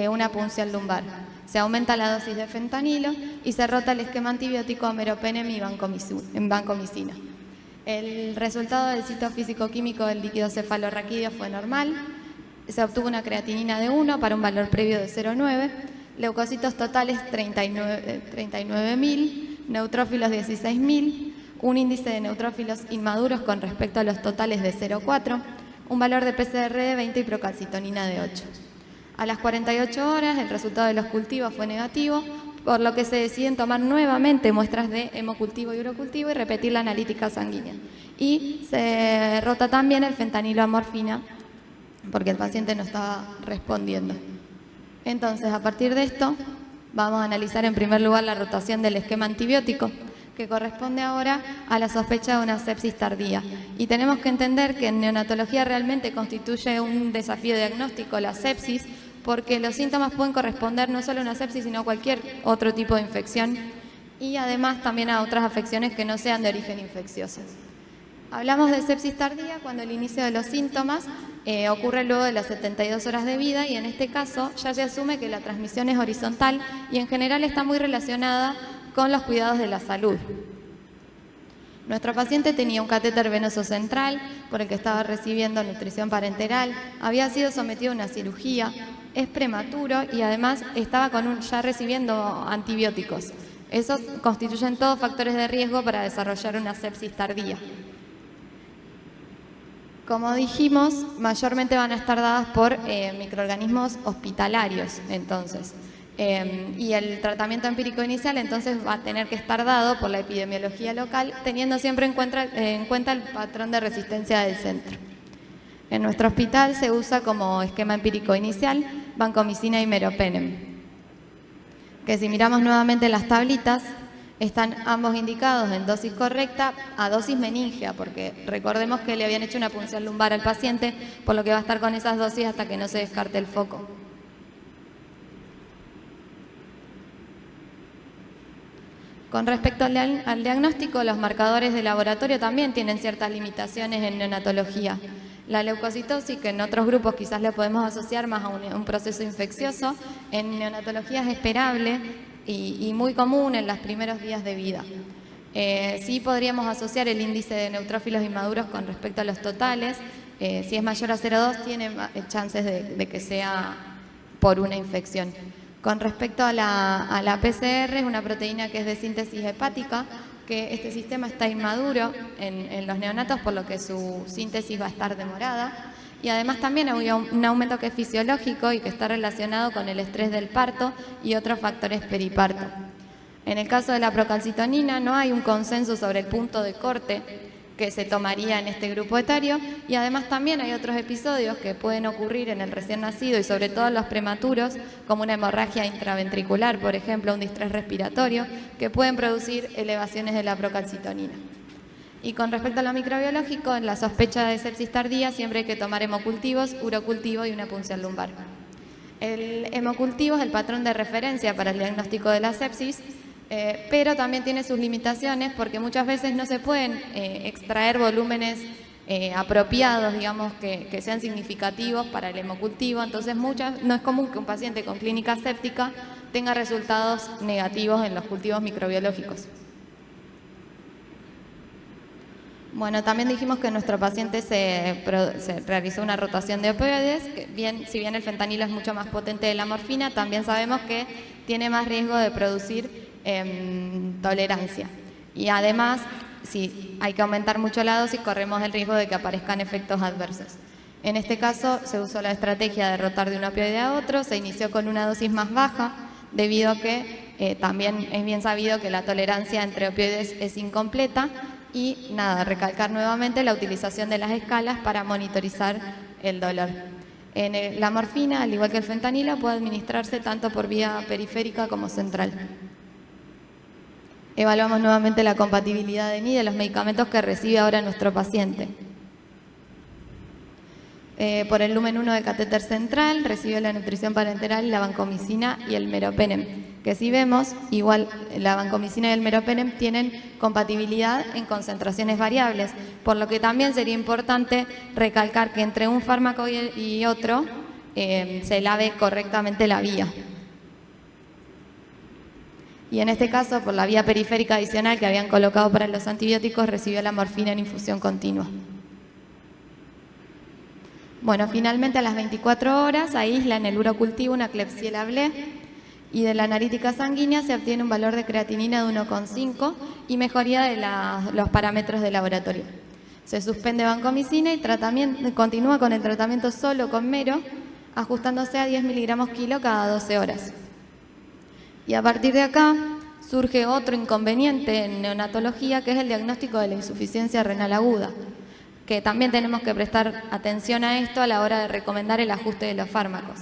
una punción lumbar. Se aumenta la dosis de fentanilo y se rota el esquema antibiótico a meropenem y vancomicina. El resultado del citofísico-químico del líquido cefalorraquídeo fue normal. Se obtuvo una creatinina de 1 para un valor previo de 0,9. Leucocitos totales 39.000, neutrófilos 16.000, un índice de neutrófilos inmaduros con respecto a los totales de 0,4, un valor de PCR de 20 y procalcitonina de 8. A las 48 horas el resultado de los cultivos fue negativo, por lo que se deciden tomar nuevamente muestras de hemocultivo y urocultivo y repetir la analítica sanguínea. Y se rota también el fentanilo a morfina, porque el paciente no estaba respondiendo. Entonces, a partir de esto, vamos a analizar en primer lugar la rotación del esquema antibiótico, que corresponde ahora a la sospecha de una sepsis tardía. Y tenemos que entender que en neonatología realmente constituye un desafío diagnóstico la sepsis, porque los síntomas pueden corresponder no solo a una sepsis, sino a cualquier otro tipo de infección y además también a otras afecciones que no sean de origen infeccioso. Hablamos de sepsis tardía cuando el inicio de los síntomas ocurre luego de las 72 horas de vida y en este caso ya se asume que la transmisión es horizontal y en general está muy relacionada con los cuidados de la salud. Nuestro paciente tenía un catéter venoso central por el que estaba recibiendo nutrición parenteral, había sido sometido a una cirugía, es prematuro y además estaba ya recibiendo antibióticos. Eso constituyen todos factores de riesgo para desarrollar una sepsis tardía. Como dijimos, mayormente van a estar dadas por microorganismos hospitalarios, entonces. Y el tratamiento empírico inicial entonces va a tener que estar dado por la epidemiología local, teniendo siempre en cuenta el patrón de resistencia del centro. En nuestro hospital se usa como esquema empírico inicial vancomicina y meropenem, que si miramos nuevamente las tablitas, están ambos indicados en dosis correcta a dosis meningea, porque recordemos que le habían hecho una punción lumbar al paciente, por lo que va a estar con esas dosis hasta que no se descarte el foco. Con respecto al diagnóstico, los marcadores de laboratorio también tienen ciertas limitaciones en neonatología. La leucocitosis, que en otros grupos quizás le podemos asociar más a un proceso infeccioso, en neonatología es esperable y muy común en los primeros días de vida. Sí podríamos asociar el índice de neutrófilos inmaduros con respecto a los totales. Si es mayor a 0,2 tiene chances de que sea por una infección. Con respecto a la PCR, es una proteína que es de síntesis hepática, que este sistema está inmaduro en los neonatos, por lo que su síntesis va a estar demorada. Y además también hay un aumento que es fisiológico y que está relacionado con el estrés del parto y otros factores periparto. En el caso de la procalcitonina no hay un consenso sobre el punto de corte que se tomaría en este grupo etario, y además también hay otros episodios que pueden ocurrir en el recién nacido y sobre todo en los prematuros, como una hemorragia intraventricular, por ejemplo, un distrés respiratorio, que pueden producir elevaciones de la procalcitonina. Y con respecto a lo microbiológico, en la sospecha de sepsis tardía siempre hay que tomar hemocultivos, urocultivo y una punción lumbar. El hemocultivo es el patrón de referencia para el diagnóstico de la sepsis, pero también tiene sus limitaciones porque muchas veces no se pueden extraer volúmenes apropiados, digamos, que sean significativos para el hemocultivo. Entonces no es común que un paciente con clínica séptica tenga resultados negativos en los cultivos microbiológicos. Bueno, también dijimos que en nuestro paciente se realizó una rotación de opioides, que si bien el fentanilo es mucho más potente de la morfina, también sabemos que tiene más riesgo de producir tolerancia. Y además, si hay que aumentar mucho la dosis, corremos el riesgo de que aparezcan efectos adversos. En este caso, se usó la estrategia de rotar de un opioide a otro, se inició con una dosis más baja, debido a que también es bien sabido que la tolerancia entre opioides es incompleta. Y nada, recalcar nuevamente la utilización de las escalas para monitorizar el dolor. La morfina, al igual que el fentanilo, puede administrarse tanto por vía periférica como central. Evaluamos nuevamente la compatibilidad de NI de los medicamentos que recibe ahora nuestro paciente. Por el lumen 1 del catéter central recibe la nutrición parenteral, la vancomicina y el meropenem, que si vemos, igual la vancomicina y el meropenem tienen compatibilidad en concentraciones variables, por lo que también sería importante recalcar que entre un fármaco y otro se lave correctamente la vía. Y en este caso, por la vía periférica adicional que habían colocado para los antibióticos, recibió la morfina en infusión continua. Bueno, finalmente a las 24 horas aíslan el urocultivo una Klebsiella blé y de la analítica sanguínea se obtiene un valor de creatinina de 1,5 y mejoría de los parámetros de laboratorio. Se suspende vancomicina y continúa con el tratamiento solo con mero, ajustándose a 10 miligramos kilo cada 12 horas. Y a partir de acá surge otro inconveniente en neonatología, que es el diagnóstico de la insuficiencia renal aguda, que también tenemos que prestar atención a esto a la hora de recomendar el ajuste de los fármacos.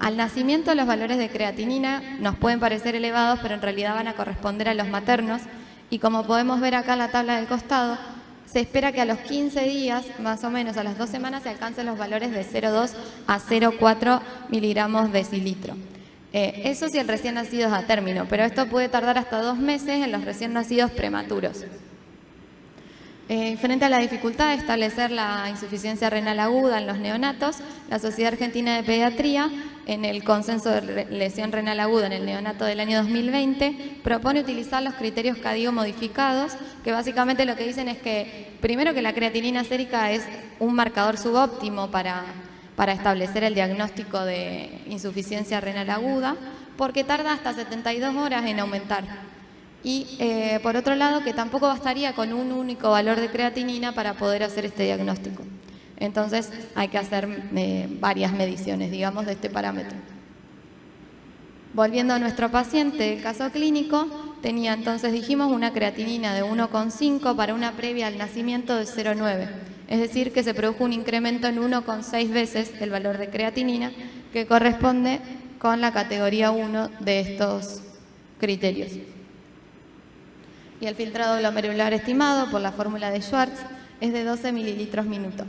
Al nacimiento los valores de creatinina nos pueden parecer elevados, pero en realidad van a corresponder a los maternos, y como podemos ver acá en la tabla del costado, se espera que a los 15 días, más o menos a las 2 semanas, se alcancen los valores de 0,2 a 0,4 miligramos decilitro. Eso si el recién nacido es a término, pero esto puede tardar hasta 2 meses en los recién nacidos prematuros. Frente a la dificultad de establecer la insuficiencia renal aguda en los neonatos, la Sociedad Argentina de Pediatría, en el consenso de lesión renal aguda en el neonato del año 2020, propone utilizar los criterios CADIO modificados, que básicamente lo que dicen es que, primero, que la creatinina sérica es un marcador subóptimo para establecer el diagnóstico de insuficiencia renal aguda, porque tarda hasta 72 horas en aumentar. Y por otro lado, que tampoco bastaría con un único valor de creatinina para poder hacer este diagnóstico. Entonces hay que hacer varias mediciones, digamos, de este parámetro. Volviendo a nuestro paciente, el caso clínico, tenía entonces, dijimos, una creatinina de 1,5 para una previa al nacimiento de 0,9. Es decir, que se produjo un incremento en 1,6 veces el valor de creatinina, que corresponde con la categoría 1 de estos criterios. Y el filtrado glomerular estimado por la fórmula de Schwartz es de 12 mililitros minuto.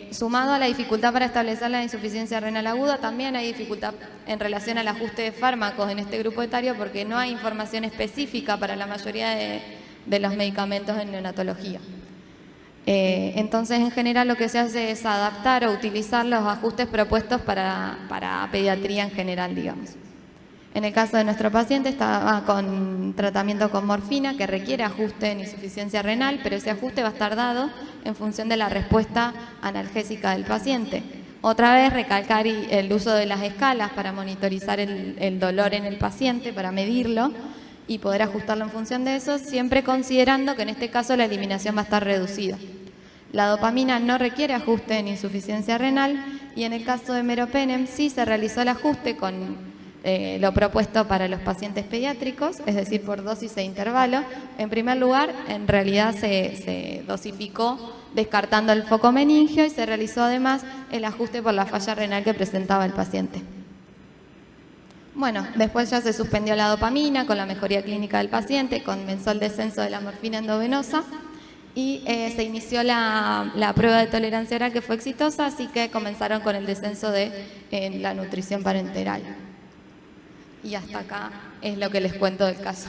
Sumado a la dificultad para establecer la insuficiencia renal aguda, también hay dificultad en relación al ajuste de fármacos en este grupo etario, porque no hay información específica para la mayoría de los medicamentos en neonatología. Entonces, en general, lo que se hace es adaptar o utilizar los ajustes propuestos para pediatría en general, digamos. En el caso de nuestro paciente estaba con tratamiento con morfina que requiere ajuste en insuficiencia renal, pero ese ajuste va a estar dado en función de la respuesta analgésica del paciente. Otra vez recalcar el uso de las escalas para monitorizar el dolor en el paciente, para medirlo y poder ajustarlo en función de eso, siempre considerando que en este caso la eliminación va a estar reducida. La dopamina no requiere ajuste en insuficiencia renal y en el caso de meropenem sí se realizó el ajuste con lo propuesto para los pacientes pediátricos, es decir, por dosis e intervalo. En primer lugar, en realidad se dosificó descartando el foco meningio y se realizó además el ajuste por la falla renal que presentaba el paciente. Bueno, después ya se suspendió la dopamina con la mejoría clínica del paciente, comenzó el descenso de la morfina endovenosa y se inició la prueba de tolerancia oral que fue exitosa, así que comenzaron con el descenso de la nutrición parenteral. Y hasta acá es lo que les cuento del caso.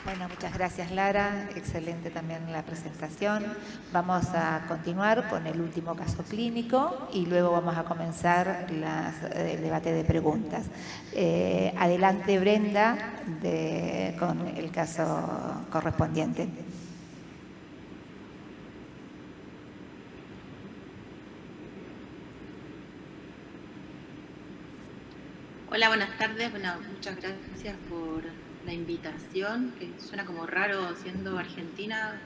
Bueno, muchas gracias Lara, excelente también la presentación. Vamos a continuar con el último caso clínico y luego vamos a comenzar el debate de preguntas. Adelante Brenda con el caso correspondiente. Hola, buenas tardes. Bueno, muchas gracias por la invitación, que suena como raro siendo argentina,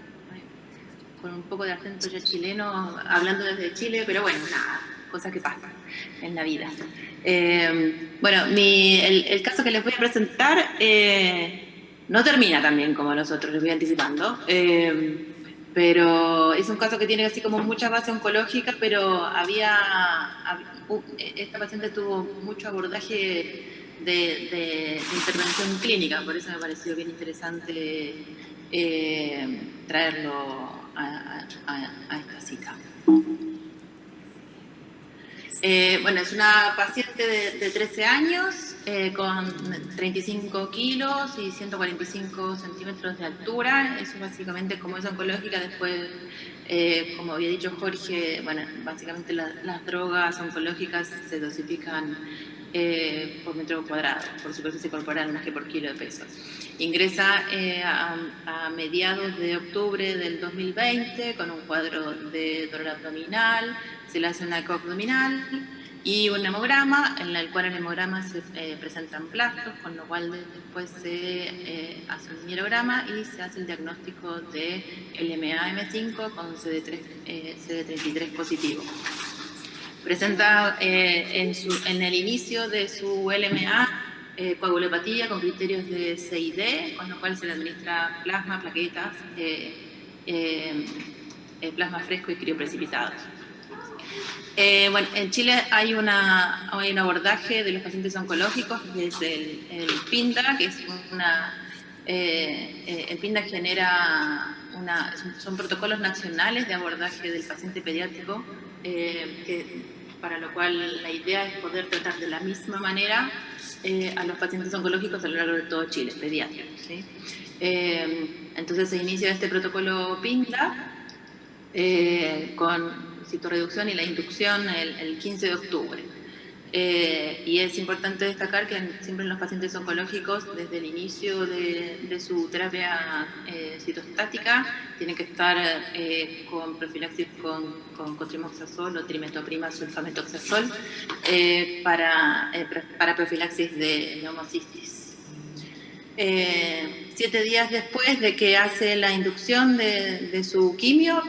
con un poco de acento ya chileno, hablando desde Chile, pero bueno, nada, cosas que pasan en la vida. Bueno, el caso que les voy a presentar no termina tan bien como nosotros, les voy anticipando, pero es un caso que tiene así como mucha base oncológica, pero esta paciente tuvo mucho abordaje de intervención clínica, por eso me pareció bien interesante traerlo a esta cita. Bueno, es una paciente de 13 años con 35 kilos y 145 centímetros de altura. Eso básicamente como es oncológica. Después, como había dicho Jorge, bueno, básicamente las drogas oncológicas se dosifican por metro cuadrado, por superficie corporal, más que por kilo de peso. Ingresa a mediados de octubre del 2020 con un cuadro de dolor abdominal, se le hace una eco abdominal y un hemograma, en el cual en el hemograma se presentan plastos, con lo cual después se hace un mielograma y se hace el diagnóstico de LMA-M5 con CD33 positivo. Presenta en el inicio de su LMA coagulopatía con criterios de CID, con lo cual se le administra plasma, plaquetas, plasma fresco y crioprecipitados. Bueno, en Chile hay un abordaje de los pacientes oncológicos, que es el PINDA, que es el PINDA genera son protocolos nacionales de abordaje del paciente pediátrico, para lo cual la idea es poder tratar de la misma manera a los pacientes oncológicos a lo largo de todo Chile, pediátricos, ¿sí? Entonces se inicia este protocolo PINDA con citorreducción y la inducción el 15 de octubre. Y es importante destacar que siempre en los pacientes oncológicos, desde el inicio de su terapia citostática, tienen que estar con profilaxis con cotrimoxazol o trimetoprima sulfametoxazol para profilaxis de neumocistis. 7 días después de que hace la inducción de su quimio,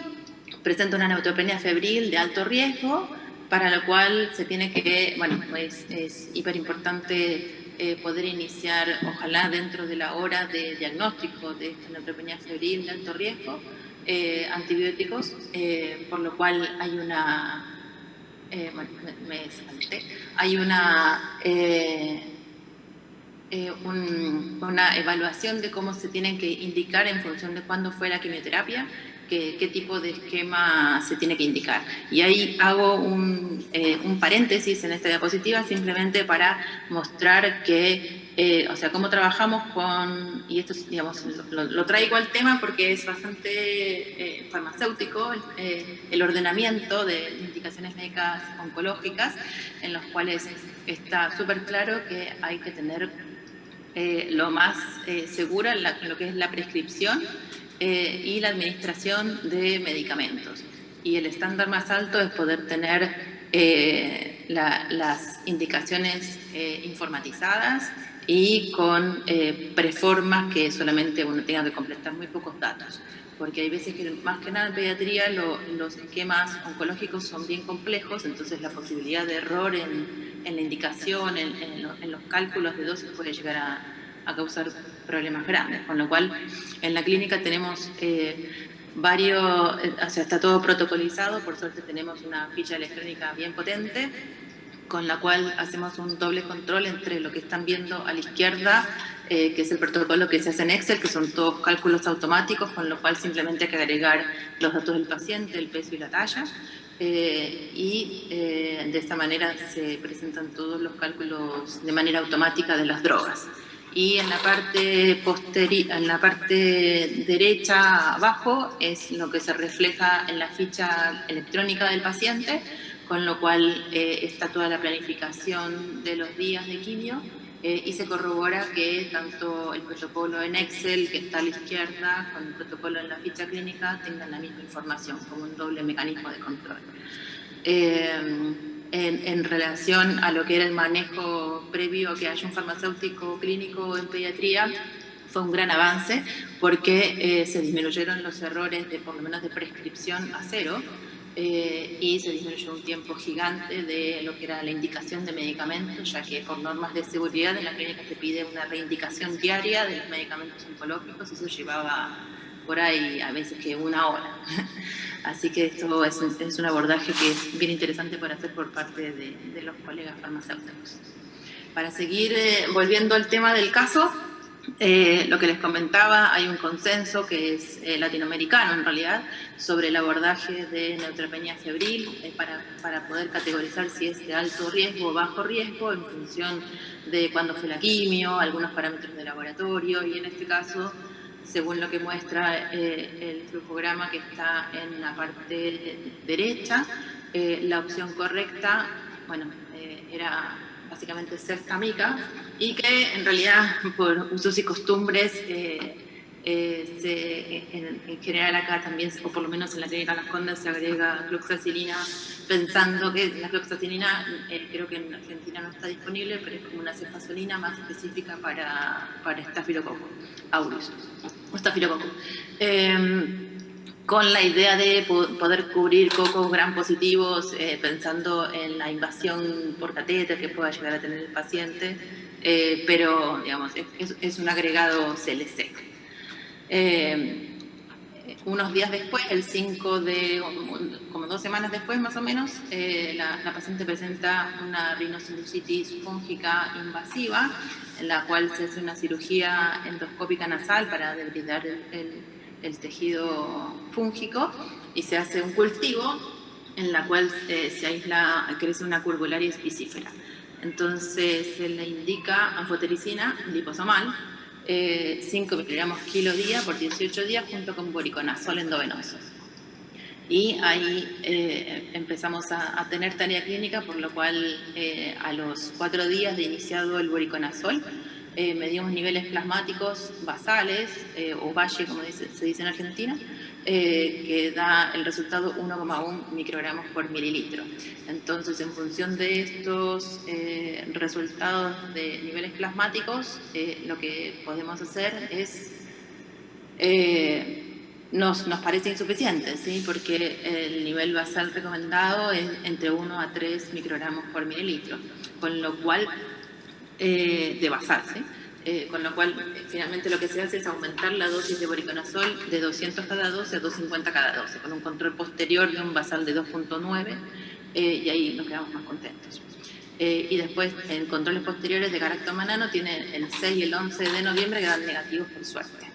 presenta una neutropenia febril de alto riesgo, para lo cual se tiene que, bueno, es hiper importante poder iniciar, ojalá dentro de la hora de diagnóstico de esta neutropenia febril de alto riesgo, antibióticos, por lo cual hay una, bueno, me salté, hay una evaluación de cómo se tienen que indicar en función de cuándo fue la quimioterapia, qué tipo de esquema se tiene que indicar. Y ahí hago un paréntesis en esta diapositiva simplemente para mostrar que, o sea, cómo trabajamos con, y esto, digamos, lo traigo al tema porque es bastante farmacéutico, el ordenamiento de indicaciones médicas oncológicas, en los cuales está súper claro que hay que tener lo más segura en lo que es la prescripción y la administración de medicamentos. Y el estándar más alto es poder tener las indicaciones informatizadas y con preformas que solamente uno tenga que completar muy pocos datos. Porque hay veces que, más que nada en pediatría, los esquemas oncológicos son bien complejos, entonces la posibilidad de error en la indicación, en los cálculos de dosis puede llegar a causar problemas grandes, con lo cual en la clínica tenemos varios, o sea, está todo protocolizado, por suerte tenemos una ficha electrónica bien potente, con la cual hacemos un doble control entre lo que están viendo a la izquierda, que es el protocolo que se hace en Excel, que son todos cálculos automáticos, con lo cual simplemente hay que agregar los datos del paciente, el peso y la talla, de esta manera se presentan todos los cálculos de manera automática de las drogas. Y en la parte derecha abajo es lo que se refleja en la ficha electrónica del paciente, con lo cual está toda la planificación de los días de quimio y se corrobora que tanto el protocolo en Excel, que está a la izquierda, con el protocolo en la ficha clínica, tengan la misma información, como un doble mecanismo de control. En relación a lo que era el manejo previo a que haya un farmacéutico clínico en pediatría, fue un gran avance porque se disminuyeron los errores por lo menos de prescripción a cero y se disminuyó un tiempo gigante de lo que era la indicación de medicamentos, ya que por normas de seguridad en la clínica se pide una reindicación diaria de los medicamentos oncológicos y eso llevaba por ahí a veces que 1 hora. Así que esto es un abordaje que es bien interesante para hacer por parte de los colegas farmacéuticos. Para seguir volviendo al tema del caso, lo que les comentaba, hay un consenso que es latinoamericano en realidad sobre el abordaje de neutropenia febril para poder categorizar si es de alto riesgo o bajo riesgo en función de cuándo fue la quimio, algunos parámetros de laboratorio y en este caso, según lo que muestra el flujograma que está en la parte derecha, la opción correcta, bueno, era básicamente ceftamika, y que en realidad por usos y costumbres en general acá también, o por lo menos en la clínica Las Condes, se agrega cloxacilina, pensando que la cloxacilina creo que en Argentina no está disponible, pero es como una cefazolina más específica para Staphylococcus aureus o Staphylococcus. Con la idea de poder cubrir cocos gram positivos, pensando en la invasión por catéter que pueda llegar a tener el paciente, pero digamos, es un agregado CLC. Unos días después, el 5 de, como 2 semanas después más o menos, la paciente presenta una rinosinusitis fúngica invasiva, en la cual se hace una cirugía endoscópica nasal para debridar el tejido fúngico y se hace un cultivo en la cual se aísla, crece una curvularia espicífera. Entonces se le indica anfotericina liposomal, 5 microgramos kilo día por 18 días junto con voriconazol endovenoso. Y ahí empezamos a tener tarea clínica, por lo cual a los 4 días de iniciado el voriconazol, medimos niveles plasmáticos basales, o valle, como se dice en Argentina, que da el resultado 1,1 microgramos por mililitro. Entonces, en función de estos resultados de niveles plasmáticos, lo que podemos hacer es, nos parece insuficiente, ¿sí? Porque el nivel basal recomendado es entre 1 a 3 microgramos por mililitro, con lo cual de basal, ¿sí? Con lo cual finalmente lo que se hace es aumentar la dosis de voriconazol de 200 cada 12 a 250 cada 12, con un control posterior de un basal de 2.9 y ahí nos quedamos más contentos. Y después en controles posteriores de galactomanano tienen el 6 y el 11 de noviembre que dan negativos por suerte.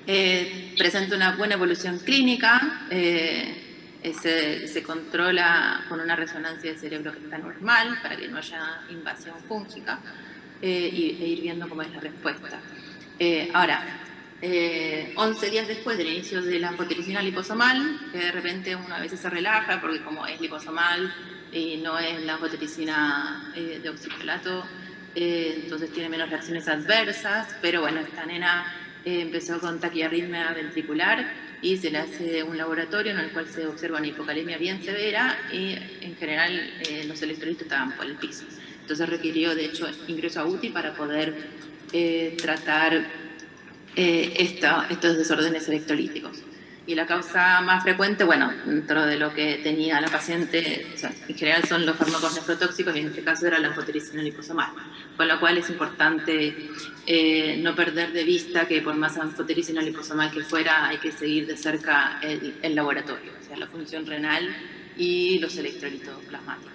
Presenta una buena evolución clínica, se controla con una resonancia del cerebro que está normal para que no haya invasión fúngica e ir viendo cómo es la respuesta. Ahora, 11 días después del inicio de la anfotericina liposomal, que de repente uno a veces se relaja porque como es liposomal y no es la anfotericina de oxicolato, entonces tiene menos reacciones adversas, pero bueno, esta nena empezó con taquiarritmia ventricular y se le hace un laboratorio en el cual se observa una hipocalemia bien severa y en general los electrolitos estaban por el piso. Entonces requirió de hecho ingreso a UTI para poder tratar estos desórdenes electrolíticos. Y la causa más frecuente, bueno, dentro de lo que tenía la paciente, o sea, en general son los fármacos nefrotóxicos y en este caso era la anfotericina liposomal, con lo cual es importante no perder de vista que por más anfotericina liposomal que fuera, hay que seguir de cerca el laboratorio, o sea, la función renal y los electrolitos plasmáticos.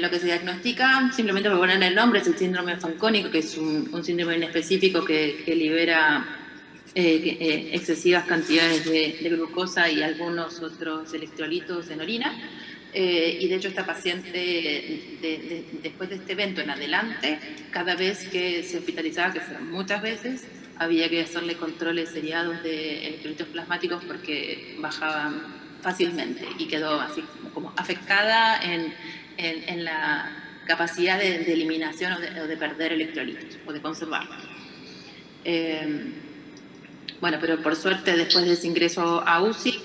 Lo que se diagnostica, simplemente por poner el nombre, es el síndrome fancónico, que es un síndrome inespecífico que libera excesivas cantidades de glucosa y algunos otros electrolitos en orina. Y de hecho esta paciente, después de este evento en adelante, cada vez que se hospitalizaba, que fueron muchas veces, había que hacerle controles seriados de electrolitos plasmáticos porque bajaban fácilmente y quedó así como afectada en la capacidad de eliminación o de perder electrolitos o de conservarlos. Bueno, pero por suerte después de ese ingreso a UCI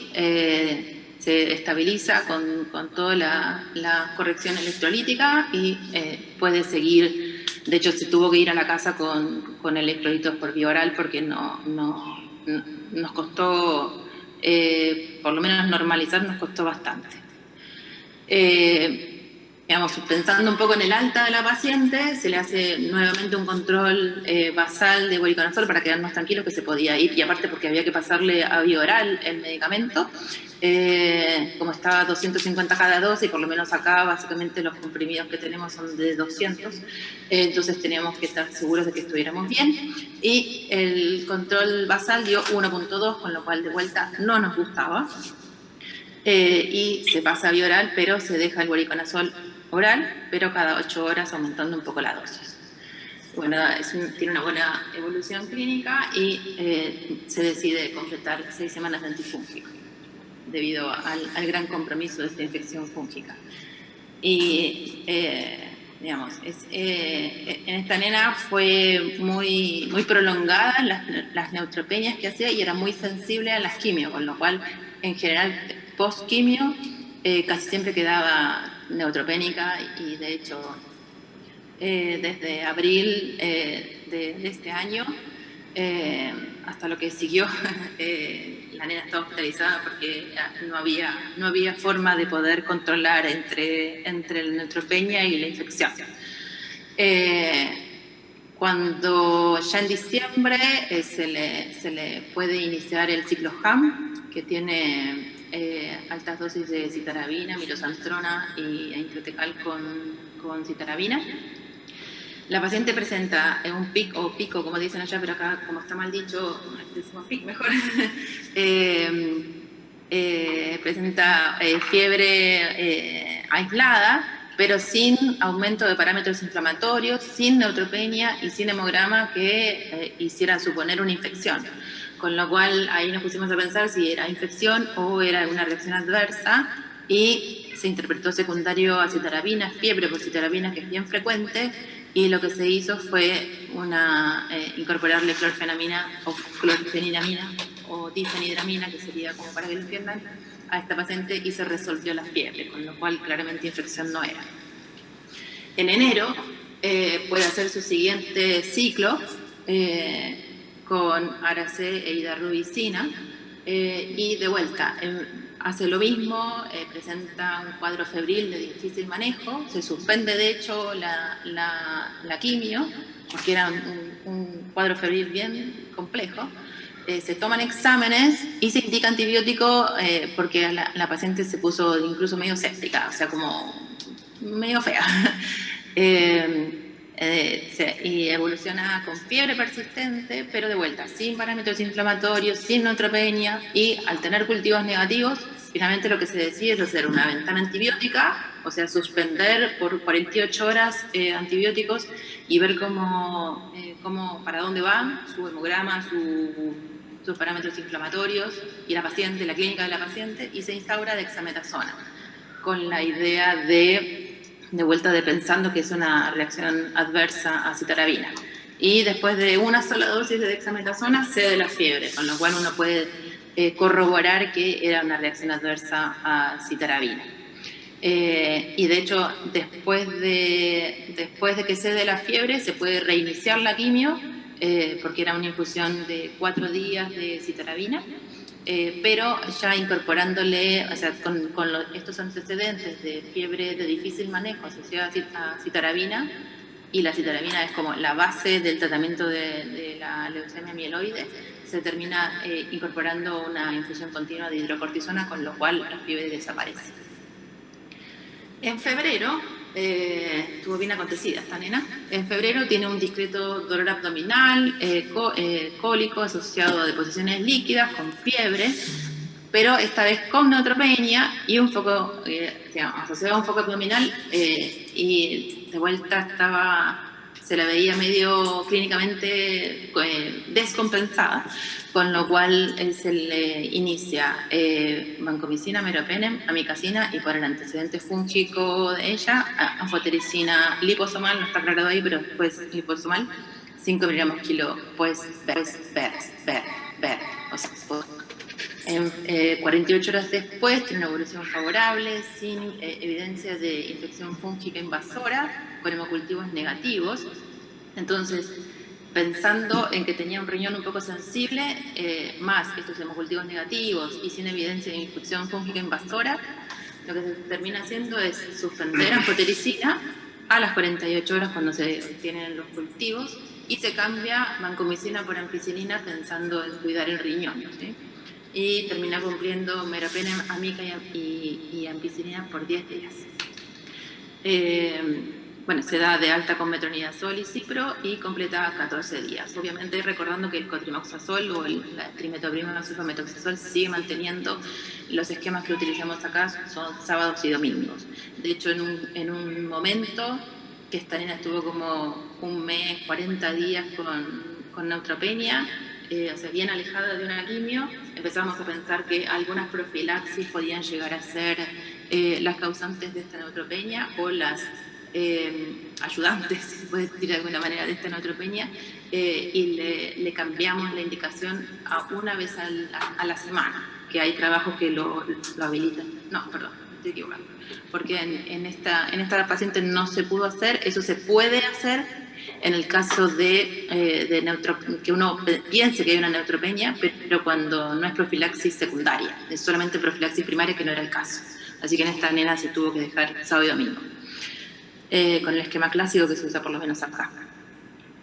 se estabiliza con toda la corrección electrolítica y puede seguir. De hecho, se tuvo que ir a la casa con electrolitos por vía oral porque nos costó, por lo menos normalizar, nos costó bastante. Digamos, pensando un poco en el alta de la paciente, se le hace nuevamente un control basal de voriconazol para quedarnos tranquilos que se podía ir, y aparte porque había que pasarle a vía oral el medicamento, como estaba 250 cada dosis, y por lo menos acá básicamente los comprimidos que tenemos son de 200, entonces teníamos que estar seguros de que estuviéramos bien, y el control basal dio 1.2, con lo cual de vuelta no nos gustaba. Y se pasa a vía oral, pero se deja el voriconazol oral, pero cada 8 horas aumentando un poco la dosis. Bueno, tiene una buena evolución clínica y se decide completar 6 semanas de antifúngico debido al gran compromiso de esta infección fúngica. Y, digamos, en esta nena fue muy prolongada las neutropenias que hacía y era muy sensible a las quimio, con lo cual, en general, post-quimio casi siempre quedaba neutropénica y de hecho desde abril de este año hasta lo que siguió la nena estaba hospitalizada porque no había forma de poder controlar entre la neutropenia y la infección. Cuando ya en diciembre se le puede iniciar el ciclo HAM, que tiene altas dosis de citarabina, mirosantrona e incretecal con citarabina. La paciente presenta un pico, o pico, como dicen allá, pero acá, como está mal dicho, decimos pic mejor, presenta fiebre aislada, pero sin aumento de parámetros inflamatorios, sin neutropenia y sin hemograma que hiciera suponer una infección. Con lo cual ahí nos pusimos a pensar si era infección o era una reacción adversa y se interpretó secundario a citarabina, fiebre por citarabina, que es bien frecuente, y lo que se hizo fue incorporarle clorfenamina o clorfeniramina o difenidramina, que sería como para que lo entiendan, a esta paciente y se resolvió la fiebre, con lo cual claramente infección no era. En enero puede hacer su siguiente ciclo con Aracé e hidarubicina y de vuelta hace lo mismo, presenta un cuadro febril de difícil manejo, se suspende de hecho la quimio porque era un cuadro febril bien complejo, se toman exámenes y se indica antibiótico porque la paciente se puso incluso medio séptica, o sea como medio fea. y evoluciona con fiebre persistente, pero de vuelta, sin parámetros inflamatorios, sin neutropenia, y al tener cultivos negativos, finalmente lo que se decide es hacer una ventana antibiótica, o sea, suspender por 48 horas antibióticos y ver para dónde van, su hemograma, sus parámetros inflamatorios y la clínica de la paciente, y se instaura dexametasona, con la idea de vuelta de pensando que es una reacción adversa a citarabina. Y después de una sola dosis de dexametasona cede la fiebre, con lo cual uno puede corroborar que era una reacción adversa a citarabina. Y de hecho, después de que cede la fiebre, se puede reiniciar la quimio, porque era una infusión de 4 días de citarabina, pero ya incorporándole, o sea, con estos antecedentes de fiebre de difícil manejo asociada a citarabina, y la citarabina es como la base del tratamiento de la leucemia mieloide, se termina incorporando una infusión continua de hidrocortisona, con lo cual la fiebre desaparece. En febrero, estuvo bien acontecida esta nena. En febrero tiene un discreto dolor abdominal, cólico asociado a deposiciones líquidas, con fiebre, pero esta vez con neutropenia y un foco, asociado a un foco abdominal, y de vuelta se la veía medio clínicamente descompensada, con lo cual se le inicia vancomicina, meropenem, amicacina, y por el antecedente fúngico de ella, anfotericina liposomal, no está aclarado ahí, pero después liposomal, 5 miligramos kilo, pues ver, o sea, 48 horas después tiene una evolución favorable, sin evidencia de infección fúngica invasora, con hemocultivos negativos. Entonces, pensando en que tenía un riñón un poco sensible, más estos hemocultivos negativos y sin evidencia de infección fúngica invasora, lo que se termina haciendo es suspender anfotericina a las 48 horas cuando se tienen los cultivos, y se cambia vancomicina por ampicilina pensando en cuidar el riñón, ¿sí? Y termina cumpliendo meropenem, amica y ampicilina por 10 días. Bueno, se da de alta con metronidazol y cipro y completa 14 días. Obviamente recordando que el cotrimoxazol o la trimetoprima sulfametoxazol sigue manteniendo los esquemas que utilizamos acá, son sábados y domingos. De hecho, en un momento que esta nena estuvo como un mes, 40 días con neutropenia, o sea, bien alejada de una quimio, empezamos a pensar que algunas profilaxis podían llegar a ser las causantes de esta neutropenia, o las ayudantes, si se puede decir de alguna manera, de esta neutropenia, y le cambiamos la indicación a una vez a la semana, que hay trabajos que lo habilitan. No, perdón, estoy equivocando, porque en esta paciente no se pudo hacer. Eso se puede hacer en el caso de que uno piense que hay una neutropenia, pero cuando no es profilaxis secundaria, es solamente profilaxis primaria, que no era el caso. Así que en esta nena se tuvo que dejar sábado y domingo, con el esquema clásico que se usa por lo menos acá.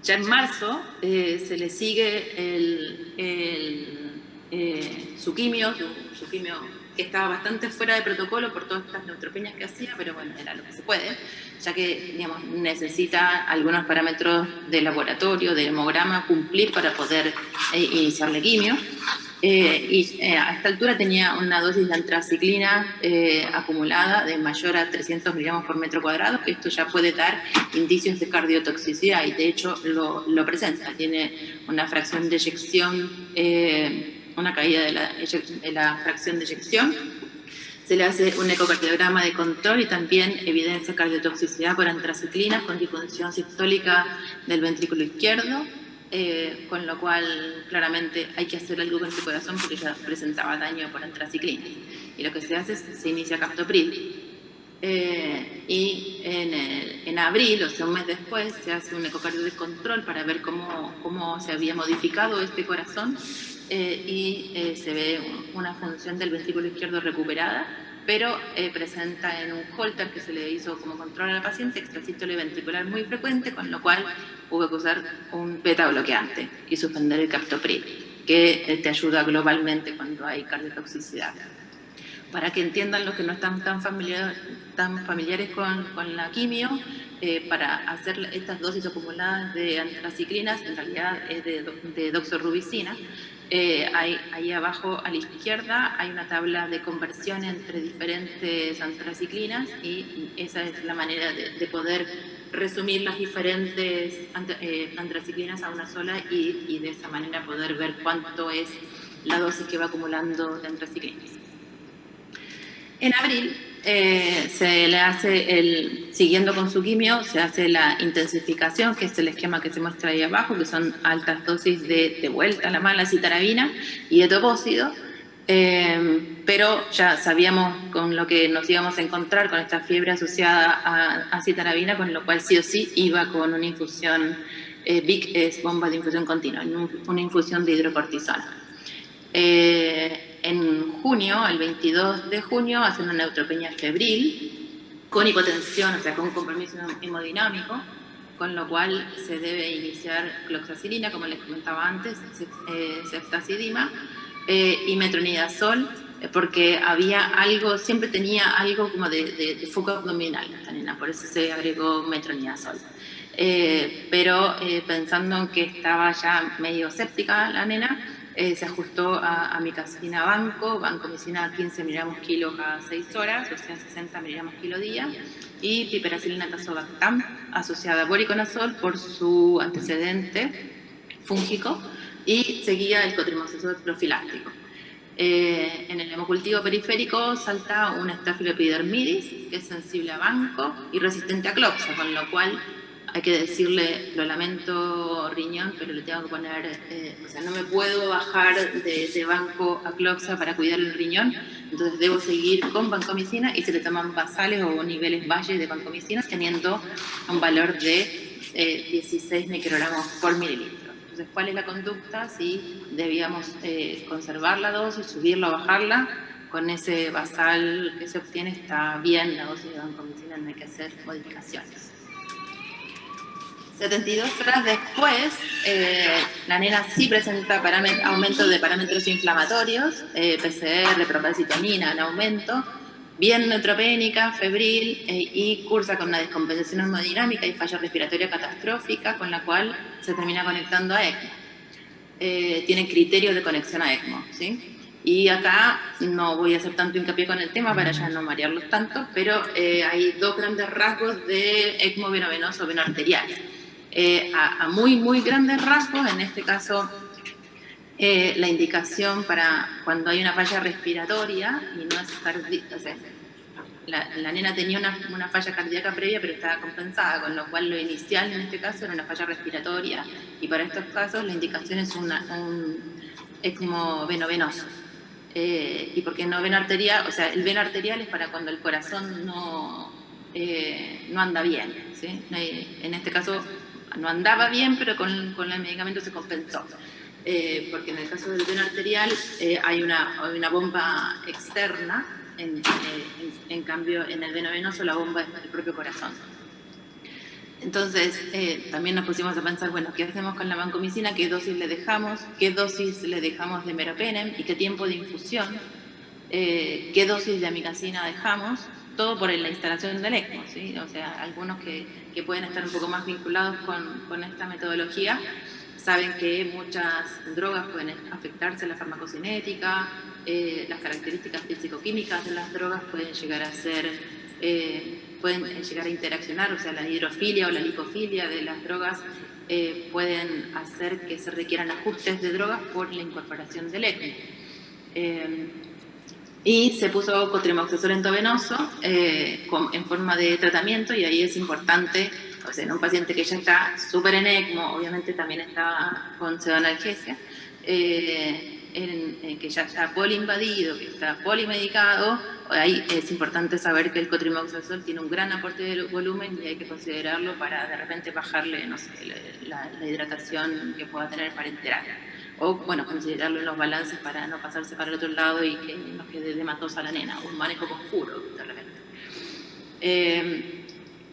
Ya en marzo se le sigue su quimio que estaba bastante fuera de protocolo por todas estas neutropenias que hacía, pero bueno, era lo que se puede, ya que, digamos, necesita algunos parámetros de laboratorio, de hemograma, cumplir para poder iniciarle quimio. A esta altura tenía una dosis de antraciclina acumulada de mayor a 300 miligramos por metro cuadrado, que esto ya puede dar indicios de cardiotoxicidad, y de hecho lo presenta. Tiene una fracción de eyección, una caída de la fracción de eyección. Se le hace un ecocardiograma de control y también evidencia de cardiotoxicidad por antraciclinas con disfunción sistólica del ventrículo izquierdo, con lo cual claramente hay que hacer algo con este corazón porque ya presentaba daño por antraciclina. Y lo que se hace es se inicia captopril. Y en abril, o sea, un mes después, se hace un ecocardio de control para ver cómo se había modificado este corazón, y se ve una función del ventrículo izquierdo recuperada, pero presenta en un Holter que se le hizo como control a la paciente extrasístole ventricular muy frecuente, con lo cual hubo que usar un beta bloqueante y suspender el captopril, que te ayuda globalmente cuando hay cardiotoxicidad. Para que entiendan los que no están tan familiares con la quimio, para hacer estas dosis acumuladas de antraciclinas, en realidad es de doxorubicina. Ahí abajo a la izquierda hay una tabla de conversión entre diferentes antraciclinas y esa es la manera de poder resumir las diferentes antraciclinas a una sola y de esa manera poder ver cuánto es la dosis que va acumulando de antraciclinas. En abril se le hace, siguiendo con su quimio, se hace la intensificación, que es el esquema que se muestra ahí abajo, que son altas dosis de vuelta a la mala citarabina y etopósido, pero ya sabíamos con lo que nos íbamos a encontrar con esta fiebre asociada a citarabina, con lo cual sí o sí iba con una infusión, BIC es bomba de infusión continua, una infusión de hidrocortisona. En junio, el 22 de junio, hace una neutropenia febril con hipotensión, o sea, con compromiso hemodinámico, con lo cual se debe iniciar cloxacilina, como les comentaba antes, ceftazidima y metronidazol, porque había algo, siempre tenía algo como de foco abdominal esta nena, por eso se agregó metronidazol. Pero pensando en que estaba ya medio séptica la nena, se ajustó a amicacina vancomicina 15 miligramos kilo cada 6 horas, o sea 60 miligramos kilo día, y piperacilina tazobactam asociada a voriconazol por su antecedente fúngico, y seguía el cotrimoxazol profiláctico. En el hemocultivo periférico salta un estafiloepidermidis, que es sensible a banco y resistente a cloxa, con lo cual hay que decirle, lo lamento riñón, pero le tengo que poner, o sea, no me puedo bajar de banco a cloxa para cuidar el riñón, entonces debo seguir con vancomicina y se le toman basales o niveles valle de vancomicina teniendo un valor de 16 microgramos por mililitro. Entonces, ¿cuál es la conducta? Si debíamos conservar la dosis, subirla o bajarla, con ese basal que se obtiene está bien la dosis de vancomicina, no hay que hacer modificaciones. 72 horas después, la nena sí presenta aumento de parámetros inflamatorios, PCR, propalcitonina en aumento, bien neutropénica, febril, y cursa con una descompensación hemodinámica y falla respiratoria catastrófica, con la cual se termina conectando a ECMO. Tiene criterios de conexión a ECMO, ¿sí? Y acá no voy a hacer tanto hincapié con el tema para ya no marearlos tanto, pero hay dos grandes rasgos de ECMO venovenoso o venoarterial. A muy grandes rasgos, en este caso la indicación para cuando hay una falla respiratoria y no es cardíaca, o sea, la nena tenía una falla cardíaca previa pero estaba compensada, con lo cual lo inicial en este caso era una falla respiratoria, y para estos casos la indicación es un ECMO venovenoso. ¿Y por qué no vena arterial? O sea, el vena arterial es para cuando el corazón no anda bien, ¿sí? En este caso no andaba bien, pero con el medicamento se compensó. Porque en el caso del vena arterial hay una bomba externa, en cambio en el venovenoso la bomba es del propio corazón. Entonces también nos pusimos a pensar, bueno, ¿qué hacemos con la vancomicina? ¿Qué dosis le dejamos? ¿Qué dosis le dejamos de meropenem? ¿Y qué tiempo de infusión? ¿Qué dosis de amicacina dejamos? Todo por la instalación del ECMO, ¿sí? O sea, algunos que pueden estar un poco más vinculados con esta metodología saben que muchas drogas pueden afectarse a la farmacocinética, las características físico-químicas de las drogas pueden llegar a ser, pueden llegar a interaccionar, o sea, la hidrofilia o la lipofilia de las drogas pueden hacer que se requieran ajustes de drogas por la incorporación del ECMO. Y se puso cotrimoxazol endovenoso en forma de tratamiento, y ahí es importante, o sea, en un paciente que ya está súper en ECMO, obviamente también está con pseudoanalgesia, que ya está poliinvadido, que está polimedicado, ahí es importante saber que el cotrimoxazol tiene un gran aporte de volumen y hay que considerarlo para de repente bajarle, no sé, la hidratación que pueda tener parenteral. O, bueno, considerarlo en los balances para no pasarse para el otro lado y que nos quede de matosa la nena, un manejo conjuro, de repente.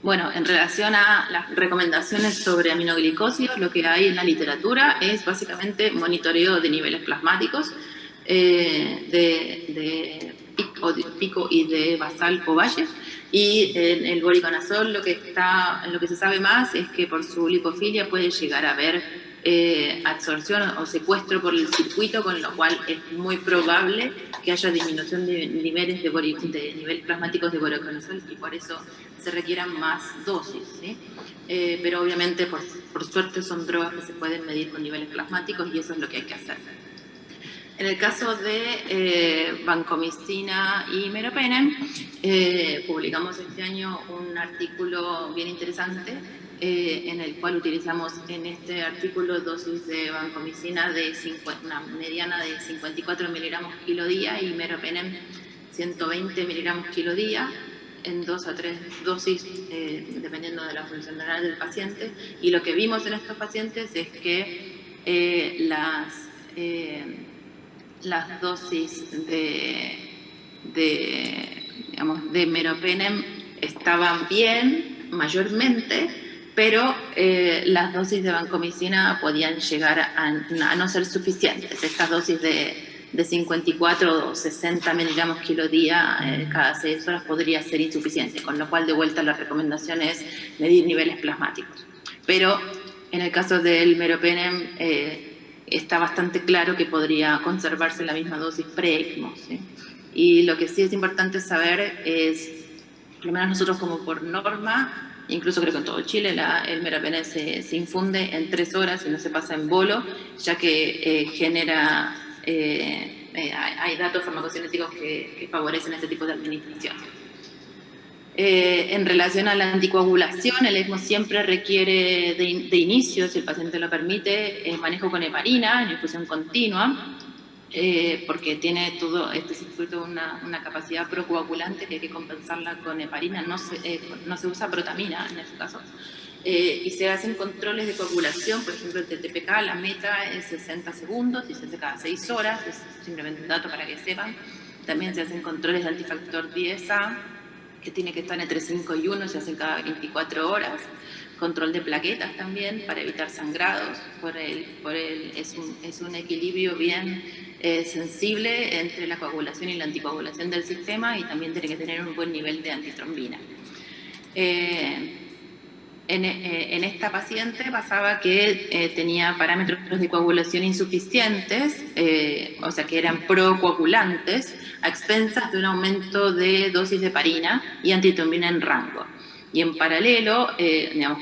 Bueno, en relación a las recomendaciones sobre aminoglicósidos, lo que hay en la literatura es básicamente monitoreo de niveles plasmáticos, de pico y de basal o valle, Y en el voriconazol lo que se sabe más es que por su lipofilia puede llegar a haber absorción o secuestro por el circuito, con lo cual es muy probable que haya disminución de niveles de niveles plasmáticos de voriconazol, y por eso se requieran más dosis, ¿sí? Pero obviamente por suerte son drogas que se pueden medir con niveles plasmáticos, y eso es lo que hay que hacer. En el caso de vancomicina y meropenem, publicamos este año un artículo bien interesante en el cual utilizamos en este artículo dosis de vancomicina de una mediana de 54 miligramos kilo día y meropenem 120 miligramos kilo día en 2 a 3 dosis, dependiendo de la función renal del paciente. Y lo que vimos en estos pacientes es que las dosis de meropenem estaban bien, mayormente, pero las dosis de vancomicina podían llegar a no ser suficientes. Estas dosis de 54 o 60 miligramos kilo día cada 6 horas podría ser insuficiente, con lo cual de vuelta la recomendación es medir niveles plasmáticos. Pero en el caso del meropenem está bastante claro que podría conservarse la misma dosis pre-ECMO, ¿sí? Y lo que sí es importante saber es, por lo menos nosotros como por norma, incluso creo que en todo Chile, el meropenem se infunde en 3 horas y no se pasa en bolo, ya que hay datos farmacocinéticos que favorecen este tipo de administración. En relación a la anticoagulación, el ECMO siempre requiere de inicio, si el paciente lo permite, manejo con heparina en infusión continua, porque tiene todo este circuito una capacidad procoagulante que hay que compensarla con heparina. No se usa protamina en este caso. Y se hacen controles de coagulación, por ejemplo el TTPK, la meta es 60 segundos y se hace cada 6 horas, es simplemente un dato para que sepan. También se hacen controles de antifactor 10A, que tiene que estar entre 5 y 1, se hacen cada 24 horas. Control de plaquetas también, para evitar sangrados. Es un equilibrio bien sensible entre la coagulación y la anticoagulación del sistema, y también tiene que tener un buen nivel de antitrombina. En esta paciente pasaba que tenía parámetros de coagulación insuficientes, o sea que eran procoagulantes, a expensas de un aumento de dosis de heparina y antitrombina en rango. Y en paralelo,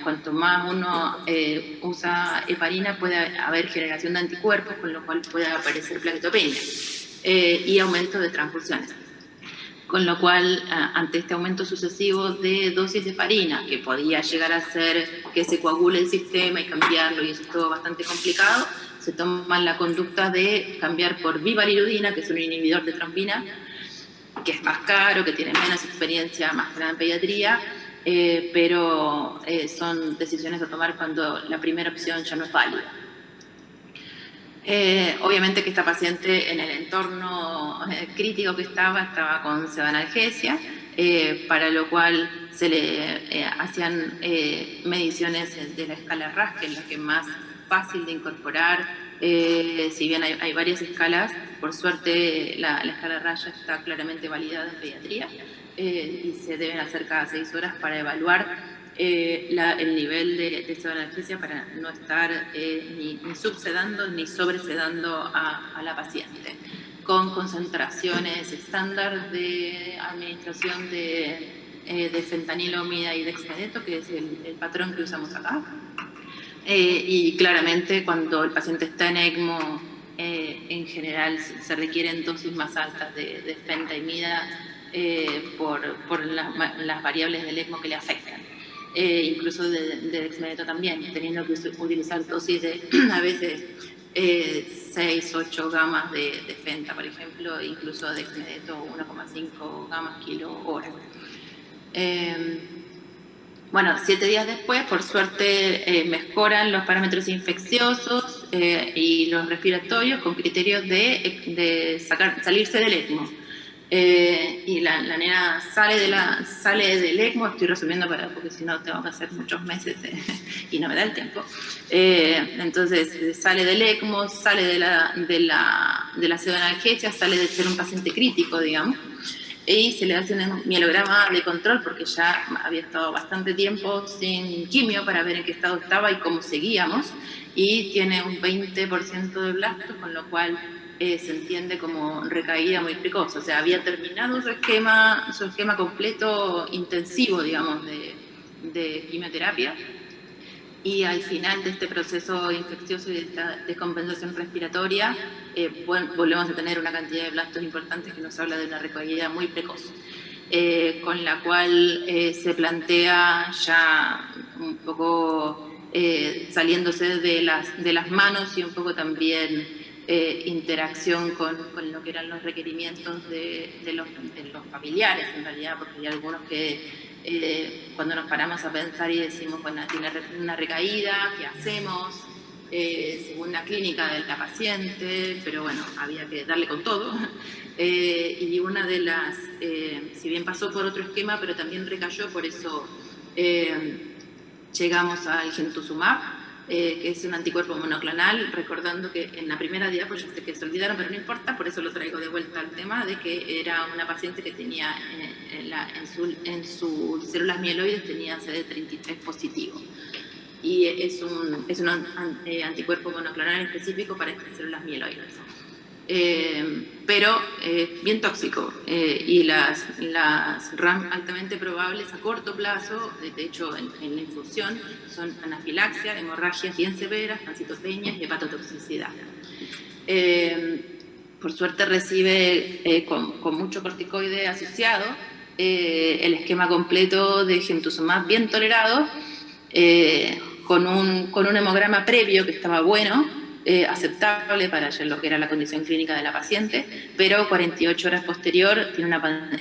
cuanto más uno usa heparina, puede haber generación de anticuerpos, con lo cual puede aparecer plaquetopenia y aumento de transfusiones. Con lo cual, ante este aumento sucesivo de dosis de heparina, que podía llegar a ser que se coagule el sistema y cambiarlo, y eso es todo bastante complicado, se toma la conducta de cambiar por vivarirudina, que es un inhibidor de trombina, que es más caro, que tiene menos experiencia, más grande en pediatría, pero son decisiones a tomar cuando la primera opción ya no es válida. Obviamente que esta paciente, en el entorno crítico que estaba con sedanalgesia, para lo cual se le hacían mediciones de la escala RAS, que es la que es más fácil de incorporar. Si bien hay varias escalas, por suerte la escala RAS ya está claramente validada en pediatría, y se deben hacer cada 6 horas para evaluar el nivel de sedanalgesia, para no estar ni subsedando ni sobresedando a la paciente, con concentraciones estándar de administración de fentanilamida y dexmedeto, que es el patrón que usamos acá. Y claramente cuando el paciente está en ECMO, en general se requieren dosis más altas de fentamida por las variables del ECMO que le afectan. Incluso de dexmedeto también, teniendo que utilizar dosis de a veces 6, 8 gamas de fenta, por ejemplo, incluso dexmedeto 1,5 gamas kilo hora. Bueno, 7 días después, por suerte, mejoran los parámetros infecciosos y los respiratorios con criterios de salirse del ECMO. Y la nena sale del ECMO. Estoy resumiendo porque si no tengo que hacer muchos meses y no me da el tiempo. Entonces sale del ECMO, sale de la sedanalgesia, sale de ser un paciente crítico, digamos, y se le hace un mielograma de control porque ya había estado bastante tiempo sin quimio para ver en qué estado estaba y cómo seguíamos, y tiene un 20% de blastos, con lo cual se entiende como recaída muy precoz. O sea, había terminado su esquema completo intensivo, digamos, de quimioterapia, y al final de este proceso infeccioso y de esta descompensación respiratoria, volvemos a tener una cantidad de blastos importantes que nos habla de una recaída muy precoz, con la cual se plantea ya un poco saliéndose de las manos, y un poco también interacción con lo que eran los requerimientos de los familiares, en realidad, porque hay algunos que cuando nos paramos a pensar y decimos, bueno, tiene una recaída, ¿qué hacemos? Según la clínica de la paciente, pero bueno, había que darle con todo. Y una de las, si bien pasó por otro esquema, pero también recayó, por eso llegamos al Gentusumab, que es un anticuerpo monoclonal, recordando que en la primera diapo, ya sé que se olvidaron, pero no importa, por eso lo traigo de vuelta al tema, de que era una paciente que tenía en sus células mieloides tenía CD33 positivo. Y es un anticuerpo monoclonal específico para estas células mieloides. Pero bien tóxico, y las RAM altamente probables a corto plazo, de hecho en la infusión, son anafilaxia, hemorragias bien severas, pancitopenias y hepatotoxicidad. Por suerte recibe con mucho corticoide asociado el esquema completo de Gentusumab bien tolerado, con un hemograma previo que estaba bueno, aceptable para lo que era la condición clínica de la paciente, pero 48 horas posterior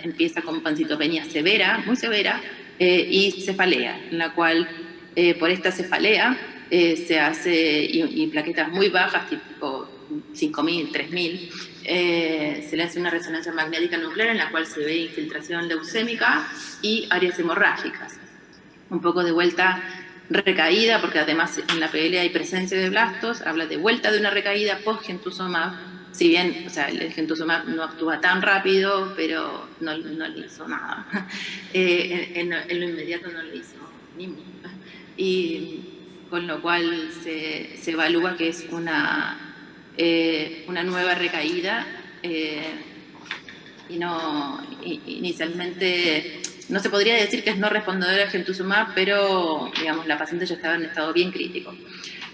empieza con pancitopenia severa, muy severa, y cefalea, en la cual por esta cefalea se hace, y plaquetas muy bajas, tipo 5.000, 3.000, se le hace una resonancia magnética nuclear en la cual se ve infiltración leucémica y áreas hemorrágicas. Un poco de vuelta recaída, porque además en la PL hay presencia de blastos, habla de vuelta de una recaída post-Gentusumab, si bien, o sea, el Gentusumab no actúa tan rápido, pero no le hizo nada. En lo inmediato no le hizo ni mucho. Y con lo cual se evalúa que es una nueva recaída, inicialmente no se podría decir que es no respondedora al Gentusumab, pero digamos, la paciente ya estaba en estado bien crítico.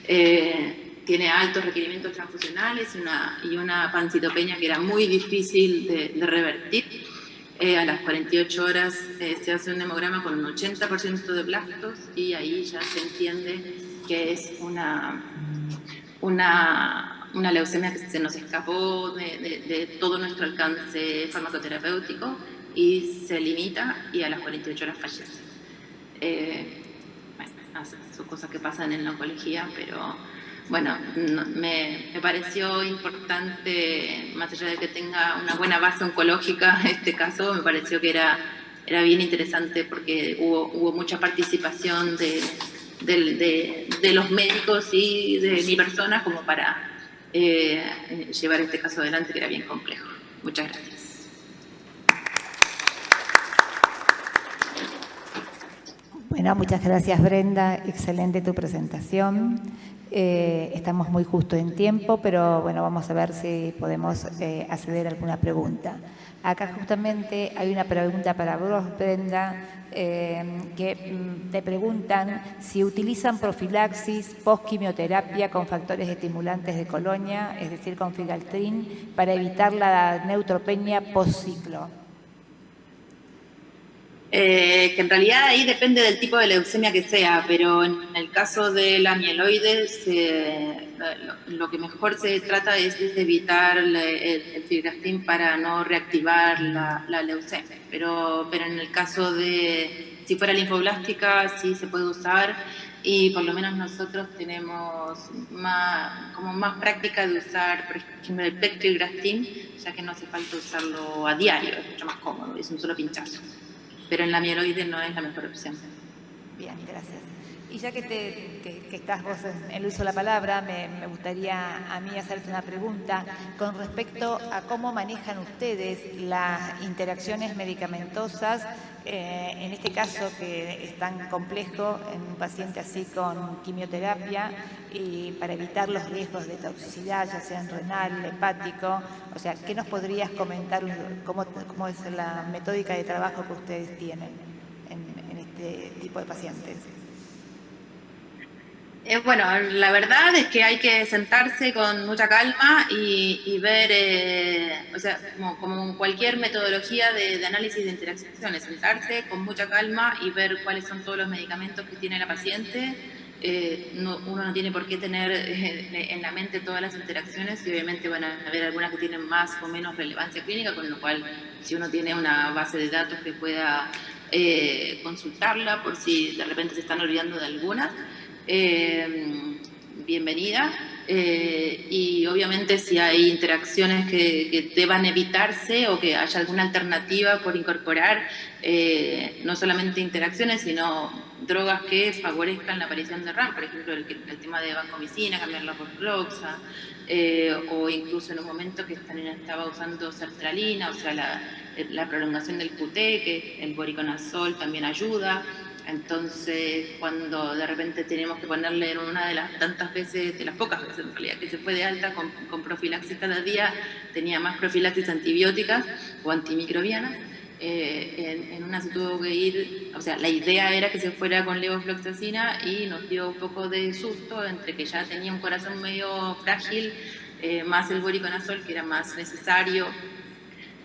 Tiene altos requerimientos transfusionales y una pancitopenia que era muy difícil de revertir. A las 48 horas se hace un hemograma con un 80% de blastos, y ahí ya se entiende que es una leucemia que se nos escapó de todo nuestro alcance farmacoterapéutico, y se limita, y a las 48 horas fallece. Bueno, son cosas que pasan en la oncología, pero bueno, me pareció importante, más allá de que tenga una buena base oncológica, este caso me pareció que era bien interesante, porque hubo mucha participación de los médicos y de mi persona como para llevar este caso adelante, que era bien complejo. Muchas gracias. Bueno, muchas gracias, Brenda. Excelente tu presentación. Estamos muy justo en tiempo, pero bueno, vamos a ver si podemos acceder a alguna pregunta. Acá justamente hay una pregunta para vos, Brenda, que te preguntan si utilizan profilaxis post-quimioterapia con factores estimulantes de colonia, es decir, con Figaltrin, para evitar la neutropenia post-ciclo. Que en realidad ahí depende del tipo de leucemia que sea, pero en el caso de la mieloides, lo que mejor se trata es de evitar el filgrastim para no reactivar la leucemia. Pero en el caso de, si fuera linfoblástica, sí se puede usar, y por lo menos nosotros tenemos más práctica de usar, por ejemplo, el pegfilgrastim, ya que no hace falta usarlo a diario, es mucho más cómodo, es un solo pinchazo. Pero en la mieloide no es la mejor opción. Bien, gracias. Y ya que estás vos en el uso de la palabra, me gustaría a mí hacerte una pregunta con respecto a cómo manejan ustedes las interacciones medicamentosas, en este caso que es tan complejo en un paciente así con quimioterapia, y para evitar los riesgos de toxicidad, ya sea renal, hepático. O sea, ¿qué nos podrías comentar, cómo es la metódica de trabajo que ustedes tienen en este tipo de pacientes? Bueno, la verdad es que hay que sentarse con mucha calma y ver, o sea, como cualquier metodología de análisis de interacciones, sentarse con mucha calma y ver cuáles son todos los medicamentos que tiene la paciente. Uno no tiene por qué tener en la mente todas las interacciones, y obviamente van a haber algunas que tienen más o menos relevancia clínica, con lo cual si uno tiene una base de datos que pueda consultarla por si de repente se están olvidando de algunas, bienvenida. Y obviamente si hay interacciones que deban evitarse o que haya alguna alternativa por incorporar, no solamente interacciones, sino drogas que favorezcan la aparición de RAM, por ejemplo el tema de vancomicina, cambiarla por Floxa, o incluso en un momento que estaba usando sertralina, o sea la prolongación del QT, que el voriconazol también ayuda. Entonces, cuando de repente tenemos que ponerle en una de las tantas veces, de las pocas veces en realidad, que se fue de alta con profilaxis cada día, tenía más profilaxis antibióticas o antimicrobianas, en una se tuvo que ir, o sea, la idea era que se fuera con levofloxacina y nos dio un poco de susto entre que ya tenía un corazón medio frágil, más el voriconazol, que era más necesario,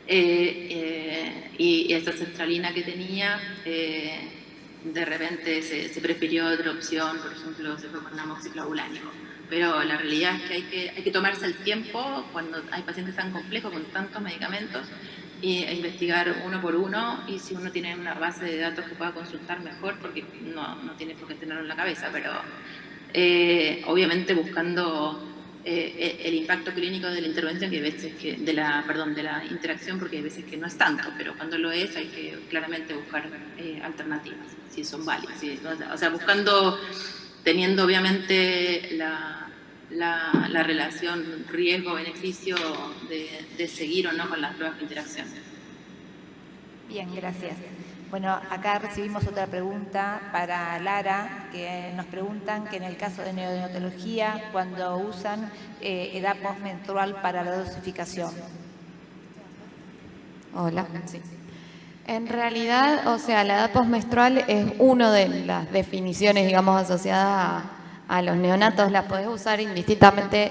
y esa sertralina que tenía, de repente se prefirió otra opción, por ejemplo, se fue con amoxiclavulánico. Pero la realidad es que hay que tomarse el tiempo cuando hay pacientes tan complejos con tantos medicamentos e investigar uno por uno, y si uno tiene una base de datos que pueda consultar mejor, porque no tiene por qué tenerlo en la cabeza, pero obviamente buscando el impacto clínico de la intervención, que hay veces que, de la interacción, porque hay veces que no es tanto, pero cuando lo es hay que claramente buscar alternativas, si son válidas, o sea, teniendo obviamente la relación riesgo-beneficio de seguir o no con las pruebas de interacción. Bien, gracias. Bueno, acá recibimos otra pregunta para Lara, que nos preguntan que en el caso de neonatología, cuando usan edad postmenstrual para la dosificación. Hola. Sí. En realidad, o sea, la edad postmenstrual es una de las definiciones, digamos, asociadas a los neonatos. La podés usar indistintamente,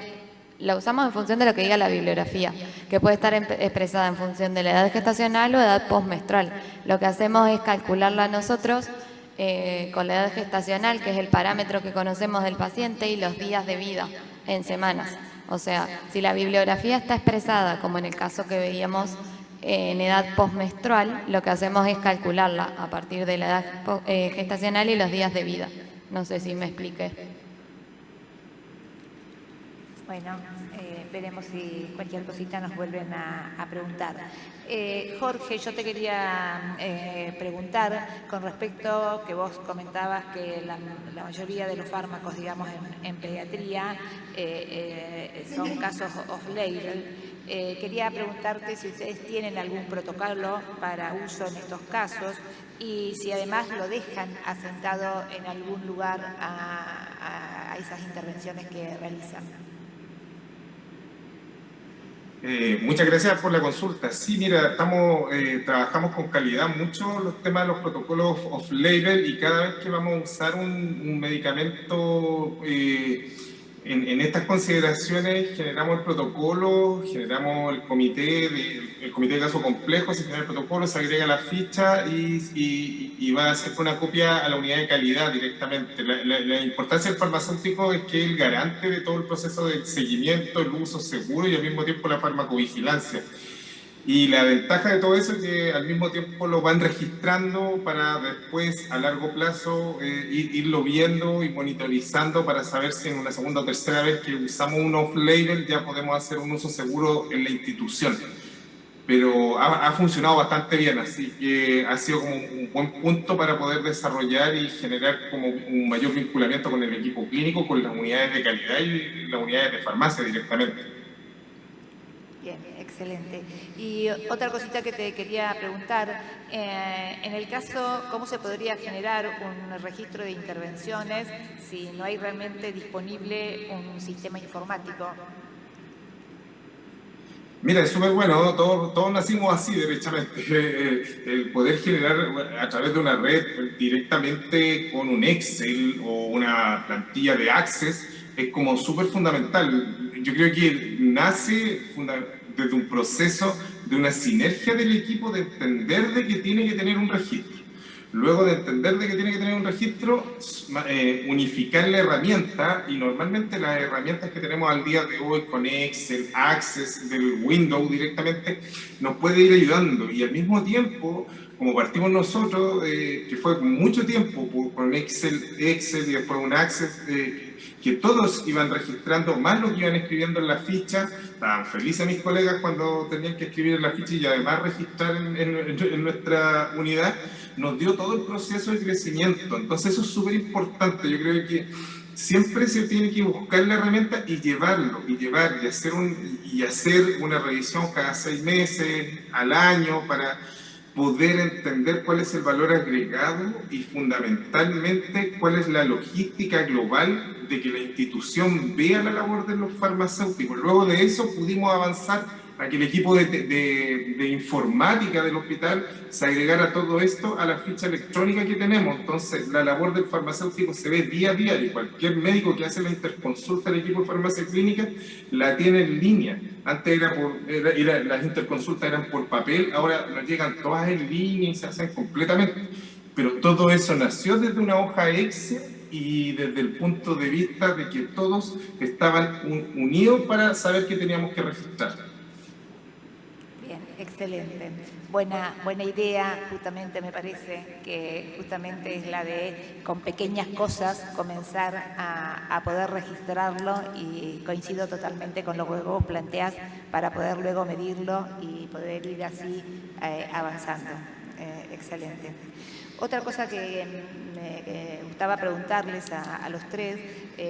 la usamos en función de lo que diga la bibliografía, que puede estar expresada en función de la edad gestacional o edad postmenstrual. Lo que hacemos es calcularla nosotros con la edad gestacional, que es el parámetro que conocemos del paciente, y los días de vida en semanas. O sea, si la bibliografía está expresada, como en el caso que veíamos en edad postmenstrual, lo que hacemos es calcularla a partir de la edad gestacional y los días de vida. No sé si me expliqué. Bueno, veremos si cualquier cosita nos vuelven a preguntar. Jorge, yo te quería preguntar con respecto que vos comentabas que la mayoría de los fármacos, digamos, en pediatría son casos off-label. Quería preguntarte si ustedes tienen algún protocolo para uso en estos casos y si además lo dejan asentado en algún lugar a esas intervenciones que realizan. Muchas gracias por la consulta. Sí, mira, trabajamos con calidad mucho los temas de los protocolos off-label, y cada vez que vamos a usar un medicamento en estas consideraciones generamos el protocolo, generamos el comité de caso complejo, se genera el protocolo, se agrega la ficha y va a ser una copia a la unidad de calidad directamente. La importancia del farmacéutico es que es el garante de todo el proceso de seguimiento, el uso seguro y al mismo tiempo la farmacovigilancia. Y la ventaja de todo eso es que al mismo tiempo lo van registrando para después, a largo plazo, irlo viendo y monitorizando para saber si en una segunda o tercera vez que usamos un off-label ya podemos hacer un uso seguro en la institución. pero ha funcionado bastante bien, así que ha sido como un buen punto para poder desarrollar y generar como un mayor vinculamiento con el equipo clínico, con las unidades de calidad y las unidades de farmacia directamente. Bien, excelente. Y otra cosita que te quería preguntar, en el caso, ¿cómo se podría generar un registro de intervenciones si no hay realmente disponible un sistema informático? Mira, es súper bueno, ¿no? Todos nacimos así, derechamente. El poder generar a través de una red directamente con un Excel o una plantilla de Access es como súper fundamental. Yo creo que nace desde un proceso de una sinergia del equipo de entender de que tiene que tener un registro. Luego de entender de que tiene que tener un registro, unificar la herramienta, y normalmente las herramientas que tenemos al día de hoy con Excel, Access, del Windows directamente, nos puede ir ayudando. Y al mismo tiempo, como partimos nosotros, que fue mucho tiempo con Excel y después un Access, que todos iban registrando más lo que iban escribiendo en la ficha. Estaban felices mis colegas cuando tenían que escribir en la ficha y además registrar en nuestra unidad. Nos dio todo el proceso de crecimiento. Entonces eso es súper importante. Yo creo que siempre se tiene que buscar la herramienta y llevarlo, y hacer una revisión cada 6 meses, al año, para poder entender cuál es el valor agregado y fundamentalmente cuál es la logística global de que la institución vea la labor de los farmacéuticos. Luego de eso pudimos avanzar a que el equipo de informática del hospital se agregara a todo esto a la ficha electrónica que tenemos. Entonces, la labor del farmacéutico se ve día a día y cualquier médico que hace la interconsulta al equipo de farmacia clínica la tiene en línea. Antes las interconsultas eran por papel, ahora nos llegan todas en línea y se hacen completamente. Pero todo eso nació desde una hoja Excel y desde el punto de vista de que todos estaban unidos para saber que teníamos que registrar. Bien, excelente. Buena idea, justamente me parece que justamente es la de con pequeñas cosas comenzar a poder registrarlo, y coincido totalmente con lo que vos planteás para poder luego medirlo y poder ir así avanzando. Excelente. Otra cosa que me gustaba preguntarles a los tres,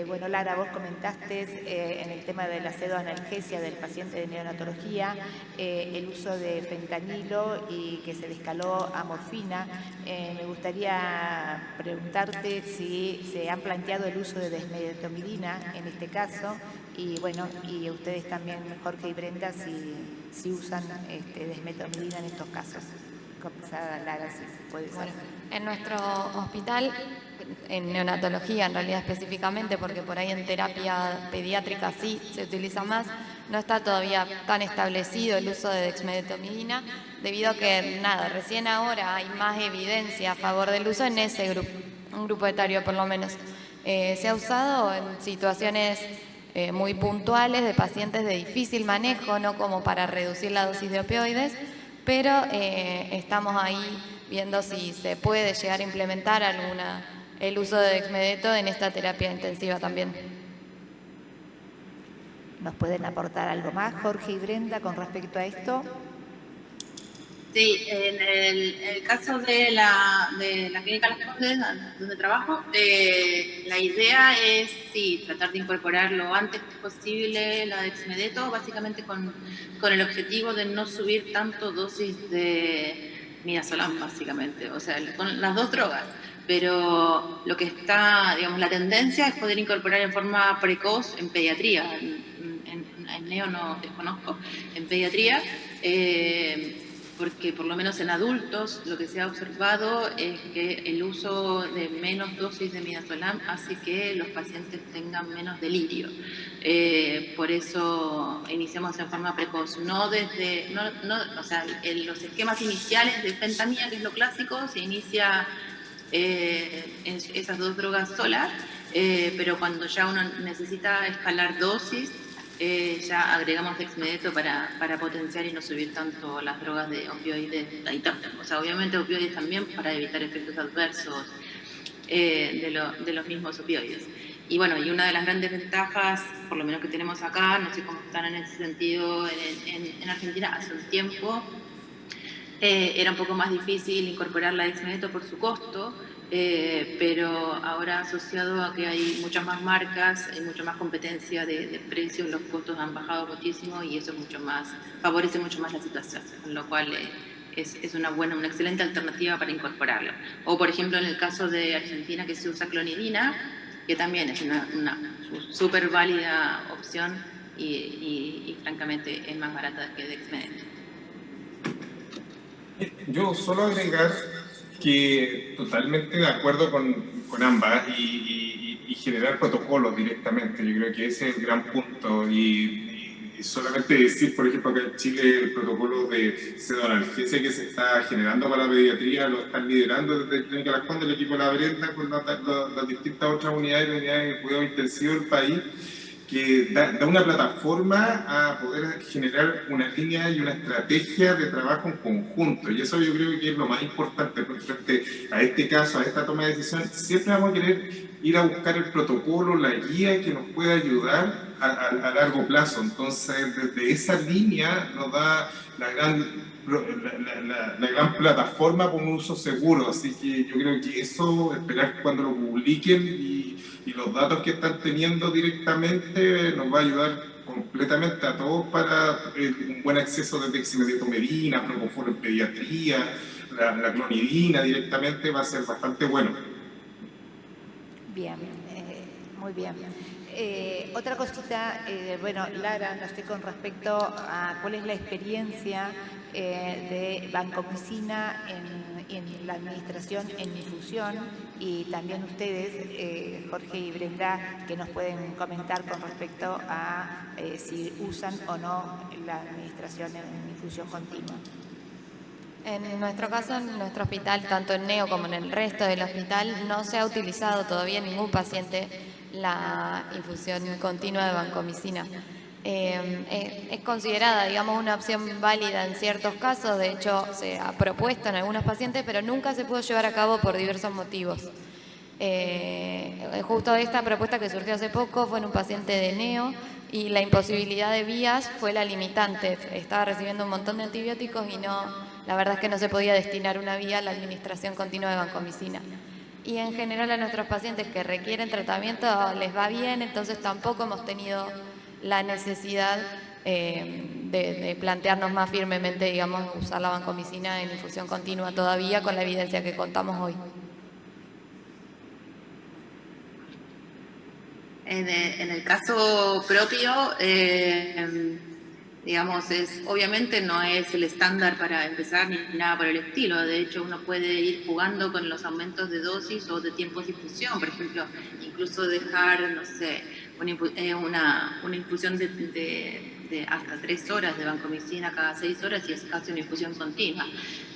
bueno, Lara, vos comentaste en el tema de la pseudoanalgesia del paciente de neonatología, el uso de fentanilo y que se le escaló a morfina. Me gustaría preguntarte si se han planteado el uso de desmetomidina en este caso, y bueno, y ustedes también, Jorge y Brenda, si usan desmetomidina en estos casos. Comenzada, Lara, si puede ser. Bueno, en nuestro hospital, en neonatología en realidad específicamente, porque por ahí en terapia pediátrica sí se utiliza más, no está todavía tan establecido el uso de dexmedetomidina, debido a que, recién ahora hay más evidencia a favor del uso en ese grupo, un grupo etario por lo menos. Se ha usado en situaciones muy puntuales de pacientes de difícil manejo, no como para reducir la dosis de opioides, pero estamos ahí viendo si se puede llegar a implementar el uso de dexmedeto en esta terapia intensiva también. ¿Nos pueden aportar algo más, Jorge y Brenda, con respecto a esto? Sí, en el caso de la clínica Las Condes, donde trabajo, la idea es, sí, tratar de incorporar lo antes posible la dexmedeto, básicamente con el objetivo de no subir tanto dosis de midazolam, básicamente, o sea, con las dos drogas. Pero lo que está, digamos, la tendencia es poder incorporar en forma precoz en pediatría. En neo no desconozco, en pediatría, porque por lo menos en adultos lo que se ha observado es que el uso de menos dosis de midazolam hace que los pacientes tengan menos delirio. Por eso iniciamos en forma precoz, o sea, en los esquemas iniciales de fentanila, que es lo clásico, se inicia en esas dos drogas solas, pero cuando ya uno necesita escalar dosis, ya agregamos dexmedeto para potenciar y no subir tanto las drogas de opioides, o sea, obviamente opioides también para evitar efectos adversos de los mismos opioides. Y bueno, y una de las grandes ventajas, por lo menos que tenemos acá, no sé cómo están en ese sentido en Argentina, hace un tiempo era un poco más difícil incorporar la Exmedeto por su costo, pero ahora asociado a que hay muchas más marcas, hay mucha más competencia de precios, los costos han bajado muchísimo y eso favorece mucho más la situación, con lo cual es una excelente alternativa para incorporarlo. O por ejemplo en el caso de Argentina que se usa clonidina, que también es una súper válida opción y francamente es más barata que Dexmedeto. Yo solo agregar que totalmente de acuerdo con ambas y generar protocolos directamente. Yo creo que ese es el gran punto. Y solamente decir, por ejemplo, que en Chile el protocolo de pseudonalgesia que se está generando para la pediatría lo están liderando desde Clínica Las Condes, el equipo de la Brenda, con las distintas otras unidades de cuidado intensivo del país, que da una plataforma a poder generar una línea y una estrategia de trabajo en conjunto. Y eso yo creo que es lo más importante, porque frente a este caso, a esta toma de decisión, siempre vamos a querer ir a buscar el protocolo, la guía que nos pueda ayudar a largo plazo. Entonces, desde esa línea nos da la gran plataforma con un uso seguro. Así que yo creo que eso, esperar cuando lo publiquen y los datos que están teniendo directamente nos va a ayudar completamente a todos para un buen acceso de dexmedetomidina, propofol en pediatría, la clonidina directamente va a ser bastante bueno. Bien, muy bien. Otra cosita, bueno, Lara, no sé, con respecto a cuál es la experiencia de Vancomicina en la administración en infusión y también ustedes, Jorge y Brenda, que nos pueden comentar con respecto a si usan o no la administración en infusión continua. En nuestro caso, en nuestro hospital, tanto en Neo como en el resto del hospital, no se ha utilizado todavía en ningún paciente la infusión continua de vancomicina. Es considerada, digamos, una opción válida en ciertos casos, de hecho se ha propuesto en algunos pacientes, pero nunca se pudo llevar a cabo por diversos motivos. Justo esta propuesta que surgió hace poco fue en un paciente de Neo y la imposibilidad de vías fue la limitante. Estaba recibiendo un montón de antibióticos y la verdad es que no se podía destinar una vía a la administración continua de vancomicina. Y en general a nuestros pacientes que requieren tratamiento les va bien, entonces tampoco hemos tenido la necesidad de plantearnos más firmemente, digamos, usar la vancomicina en infusión continua todavía con la evidencia que contamos hoy. En el caso propio, digamos, obviamente no es el estándar para empezar ni nada por el estilo. De hecho, uno puede ir jugando con los aumentos de dosis o de tiempos de infusión. Por ejemplo, incluso dejar, no sé, una infusión de hasta 3 horas de vancomicina cada 6 horas y es casi una infusión continua.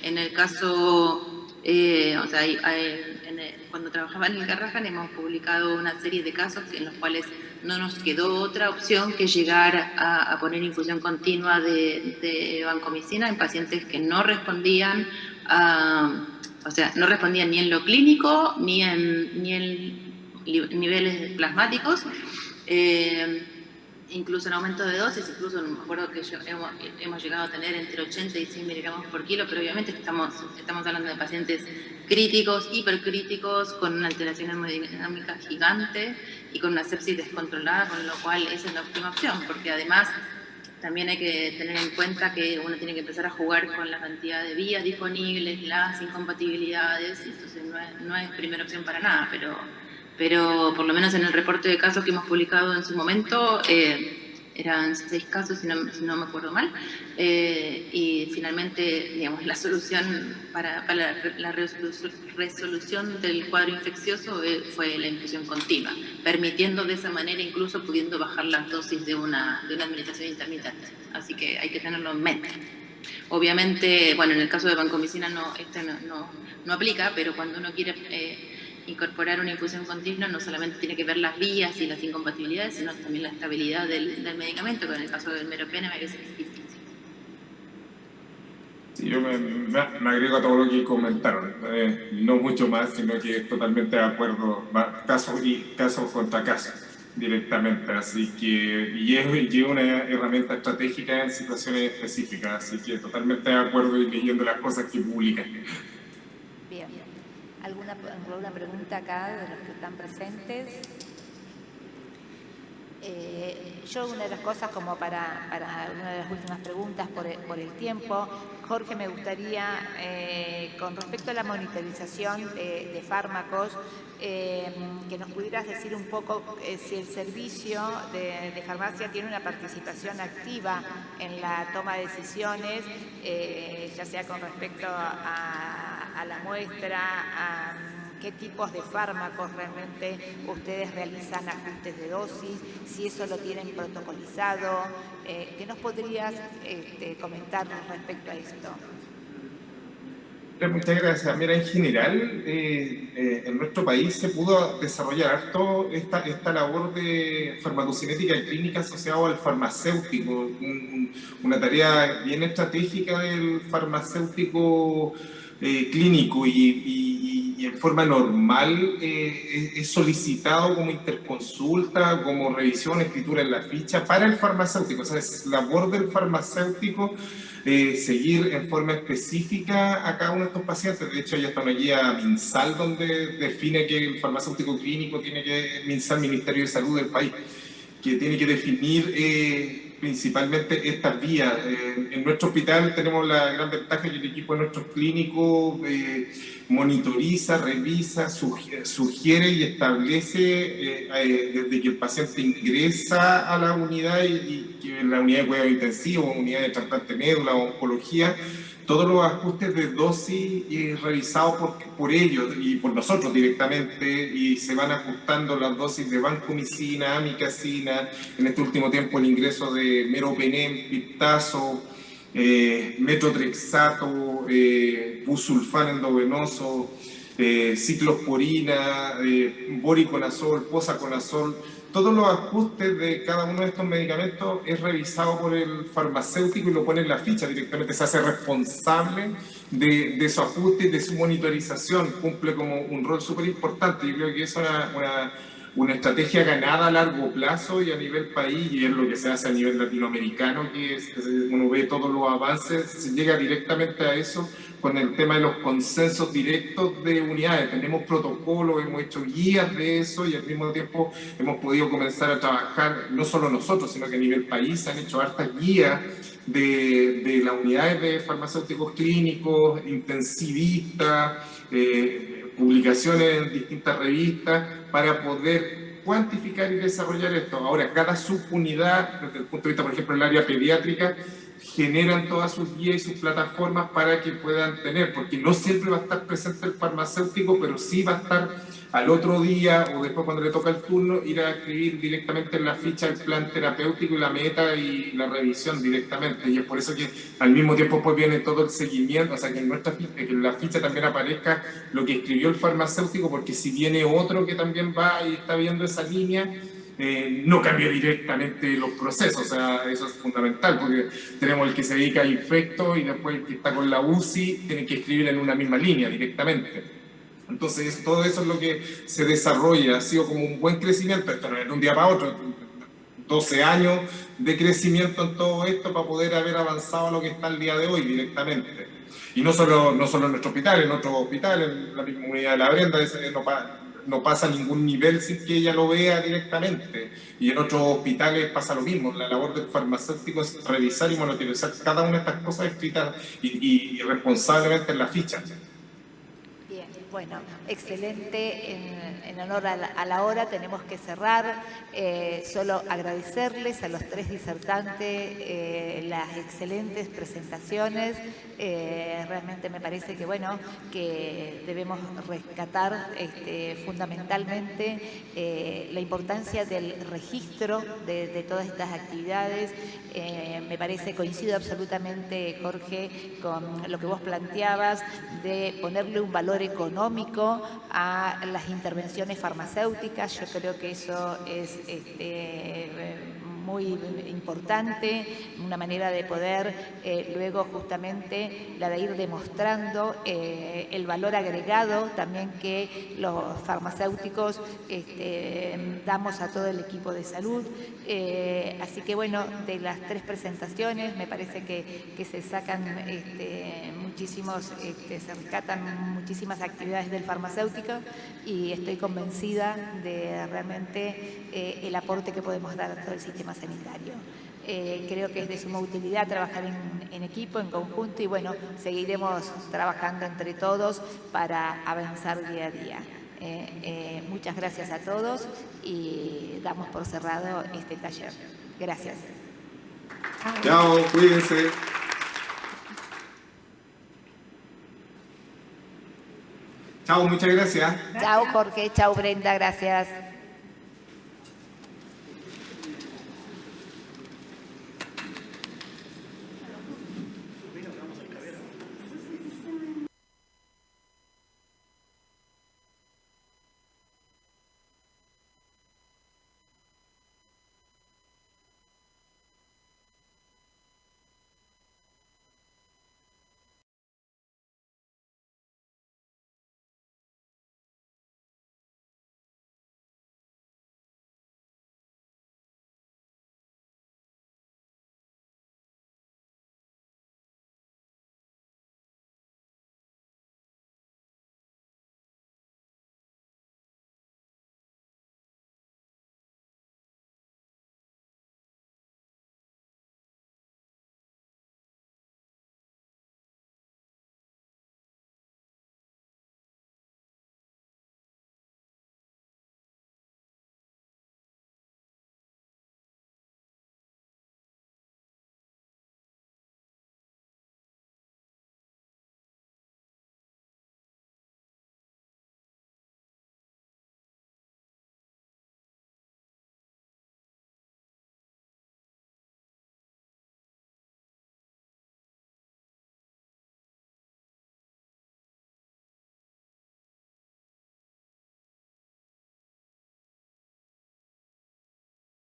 En el caso... cuando trabajaba en el Garrahan hemos publicado una serie de casos en los cuales no nos quedó otra opción que llegar a poner infusión continua de vancomicina en pacientes que no respondían no respondían ni en lo clínico ni en niveles plasmáticos. Incluso en aumento de dosis, incluso me acuerdo que hemos llegado a tener entre 80 y 100 miligramos por kilo, pero obviamente estamos hablando de pacientes críticos, hipercríticos, con una alteración hemodinámica gigante y con una sepsis descontrolada, con lo cual esa es la última opción, porque además también hay que tener en cuenta que uno tiene que empezar a jugar con la cantidad de vías disponibles, las incompatibilidades, entonces no es primera opción para nada, pero por lo menos en el reporte de casos que hemos publicado en su momento, eran 6 casos, si no me acuerdo mal, y finalmente, digamos, la solución para la resolución del cuadro infeccioso fue la infusión continua, permitiendo de esa manera, incluso pudiendo bajar las dosis de una administración intermitente. Así que hay que tenerlo en mente. Obviamente, bueno, en el caso de vancomicina no aplica, pero cuando uno quiere incorporar una infusión continua no solamente tiene que ver las vías y las incompatibilidades, sino también la estabilidad del medicamento, que en el caso del meropenem a veces es difícil. Sí, yo me agrego a todo lo que comentaron, no mucho más, sino que totalmente de acuerdo, caso contra caso, directamente, así que, y es una herramienta estratégica en situaciones específicas, así que totalmente de acuerdo y leyendo las cosas que publican. Bien, ¿alguna pregunta acá de los que están presentes? Yo una de las cosas, como para una de las últimas preguntas por el tiempo, Jorge, me gustaría, con respecto a la monitorización de fármacos, que nos pudieras decir un poco si el servicio de farmacia tiene una participación activa en la toma de decisiones, ya sea con respecto a la muestra, a qué tipos de fármacos realmente ustedes realizan ajustes de dosis, si eso lo tienen protocolizado. ¿Qué nos podrías comentar respecto a esto? Muchas gracias. Mira, en general, en nuestro país se pudo desarrollar harto esta labor de farmacocinética clínica asociada al farmacéutico, una tarea bien estratégica del farmacéutico clínico y en forma normal es solicitado como interconsulta, como revisión, escritura en la ficha para el farmacéutico. O sea, es labor del farmacéutico seguir en forma específica a cada uno de estos pacientes. De hecho, hay hasta una guía MinSal donde define que el farmacéutico clínico tiene que, MinSal, Ministerio de Salud del país, que tiene que definir principalmente estas vías. En nuestro hospital tenemos la gran ventaja que el equipo de nuestros clínicos monitoriza, revisa, sugiere y establece desde que el paciente ingresa a la unidad y que en la unidad de cuidado intensivo, unidad de trasplante médula o oncología, todos los ajustes de dosis revisados por ellos y por nosotros directamente, y se van ajustando las dosis de vancomicina, amicacina, en este último tiempo el ingreso de meropenem, piptazo, metotrexato, busulfán endovenoso, ciclosporina, voriconazol, posaconazol. Todos los ajustes de cada uno de estos medicamentos es revisado por el farmacéutico y lo pone en la ficha directamente, se hace responsable de su ajuste y de su monitorización, cumple como un rol súper importante. Yo creo que es una estrategia ganada a largo plazo y a nivel país, y es lo que se hace a nivel latinoamericano, que uno ve todos los avances, se llega directamente a eso con el tema de los consensos directos de unidades. Tenemos protocolos, hemos hecho guías de eso y al mismo tiempo hemos podido comenzar a trabajar, no solo nosotros, sino que a nivel país se han hecho hartas guías de las unidades de farmacéuticos clínicos, intensivistas, publicaciones en distintas revistas para poder cuantificar y desarrollar esto. Ahora, cada subunidad, desde el punto de vista, por ejemplo, el área pediátrica, generan todas sus guías y sus plataformas para que puedan tener, porque no siempre va a estar presente el farmacéutico, pero sí va a estar al otro día o después cuando le toca el turno, ir a escribir directamente en la ficha el plan terapéutico y la meta y la revisión directamente. Y es por eso que al mismo tiempo pues viene todo el seguimiento, o sea que en la ficha también aparezca lo que escribió el farmacéutico, porque si viene otro que también va y está viendo esa línea, no cambia directamente los procesos. O sea, eso es fundamental, porque tenemos el que se dedica a infecto y después el que está con la UCI tiene que escribir en una misma línea directamente. Entonces, todo eso es lo que se desarrolla, ha sido como un buen crecimiento, esto no es de un día para otro, 12 años de crecimiento en todo esto para poder haber avanzado a lo que está el día de hoy directamente. Y no solo en nuestro hospital, en otros hospitales, en la misma unidad de la Brenda, no pasa a ningún nivel sin que ella lo vea directamente. Y en otros hospitales pasa lo mismo. La labor del farmacéutico es revisar y monitorizar cada una de estas cosas escritas y responsablemente en la ficha. Bien, bueno, excelente. En honor a la hora tenemos que cerrar. Solo agradecerles a los tres disertantes las excelentes presentaciones. Realmente me parece que, bueno, que debemos rescatar fundamentalmente la importancia del registro de todas estas actividades. Me parece, coincido absolutamente, Jorge, con lo que vos planteabas de ponerle un valor económico a las intervenciones farmacéuticas. Yo creo que eso es muy importante, una manera de poder luego justamente la de ir demostrando el valor agregado también que los farmacéuticos damos a todo el equipo de salud. Así que bueno, de las 3 presentaciones me parece que se sacan se rescatan muchísimas actividades del farmacéutico y estoy convencida de realmente el aporte que podemos dar a todo el sistema sanitario. Creo que es de suma utilidad trabajar en equipo, en conjunto y bueno, seguiremos trabajando entre todos para avanzar día a día. Muchas gracias a todos y damos por cerrado este taller. Gracias. Chao, cuídense. Chao, muchas gracias. Chao Jorge, chao Brenda, gracias.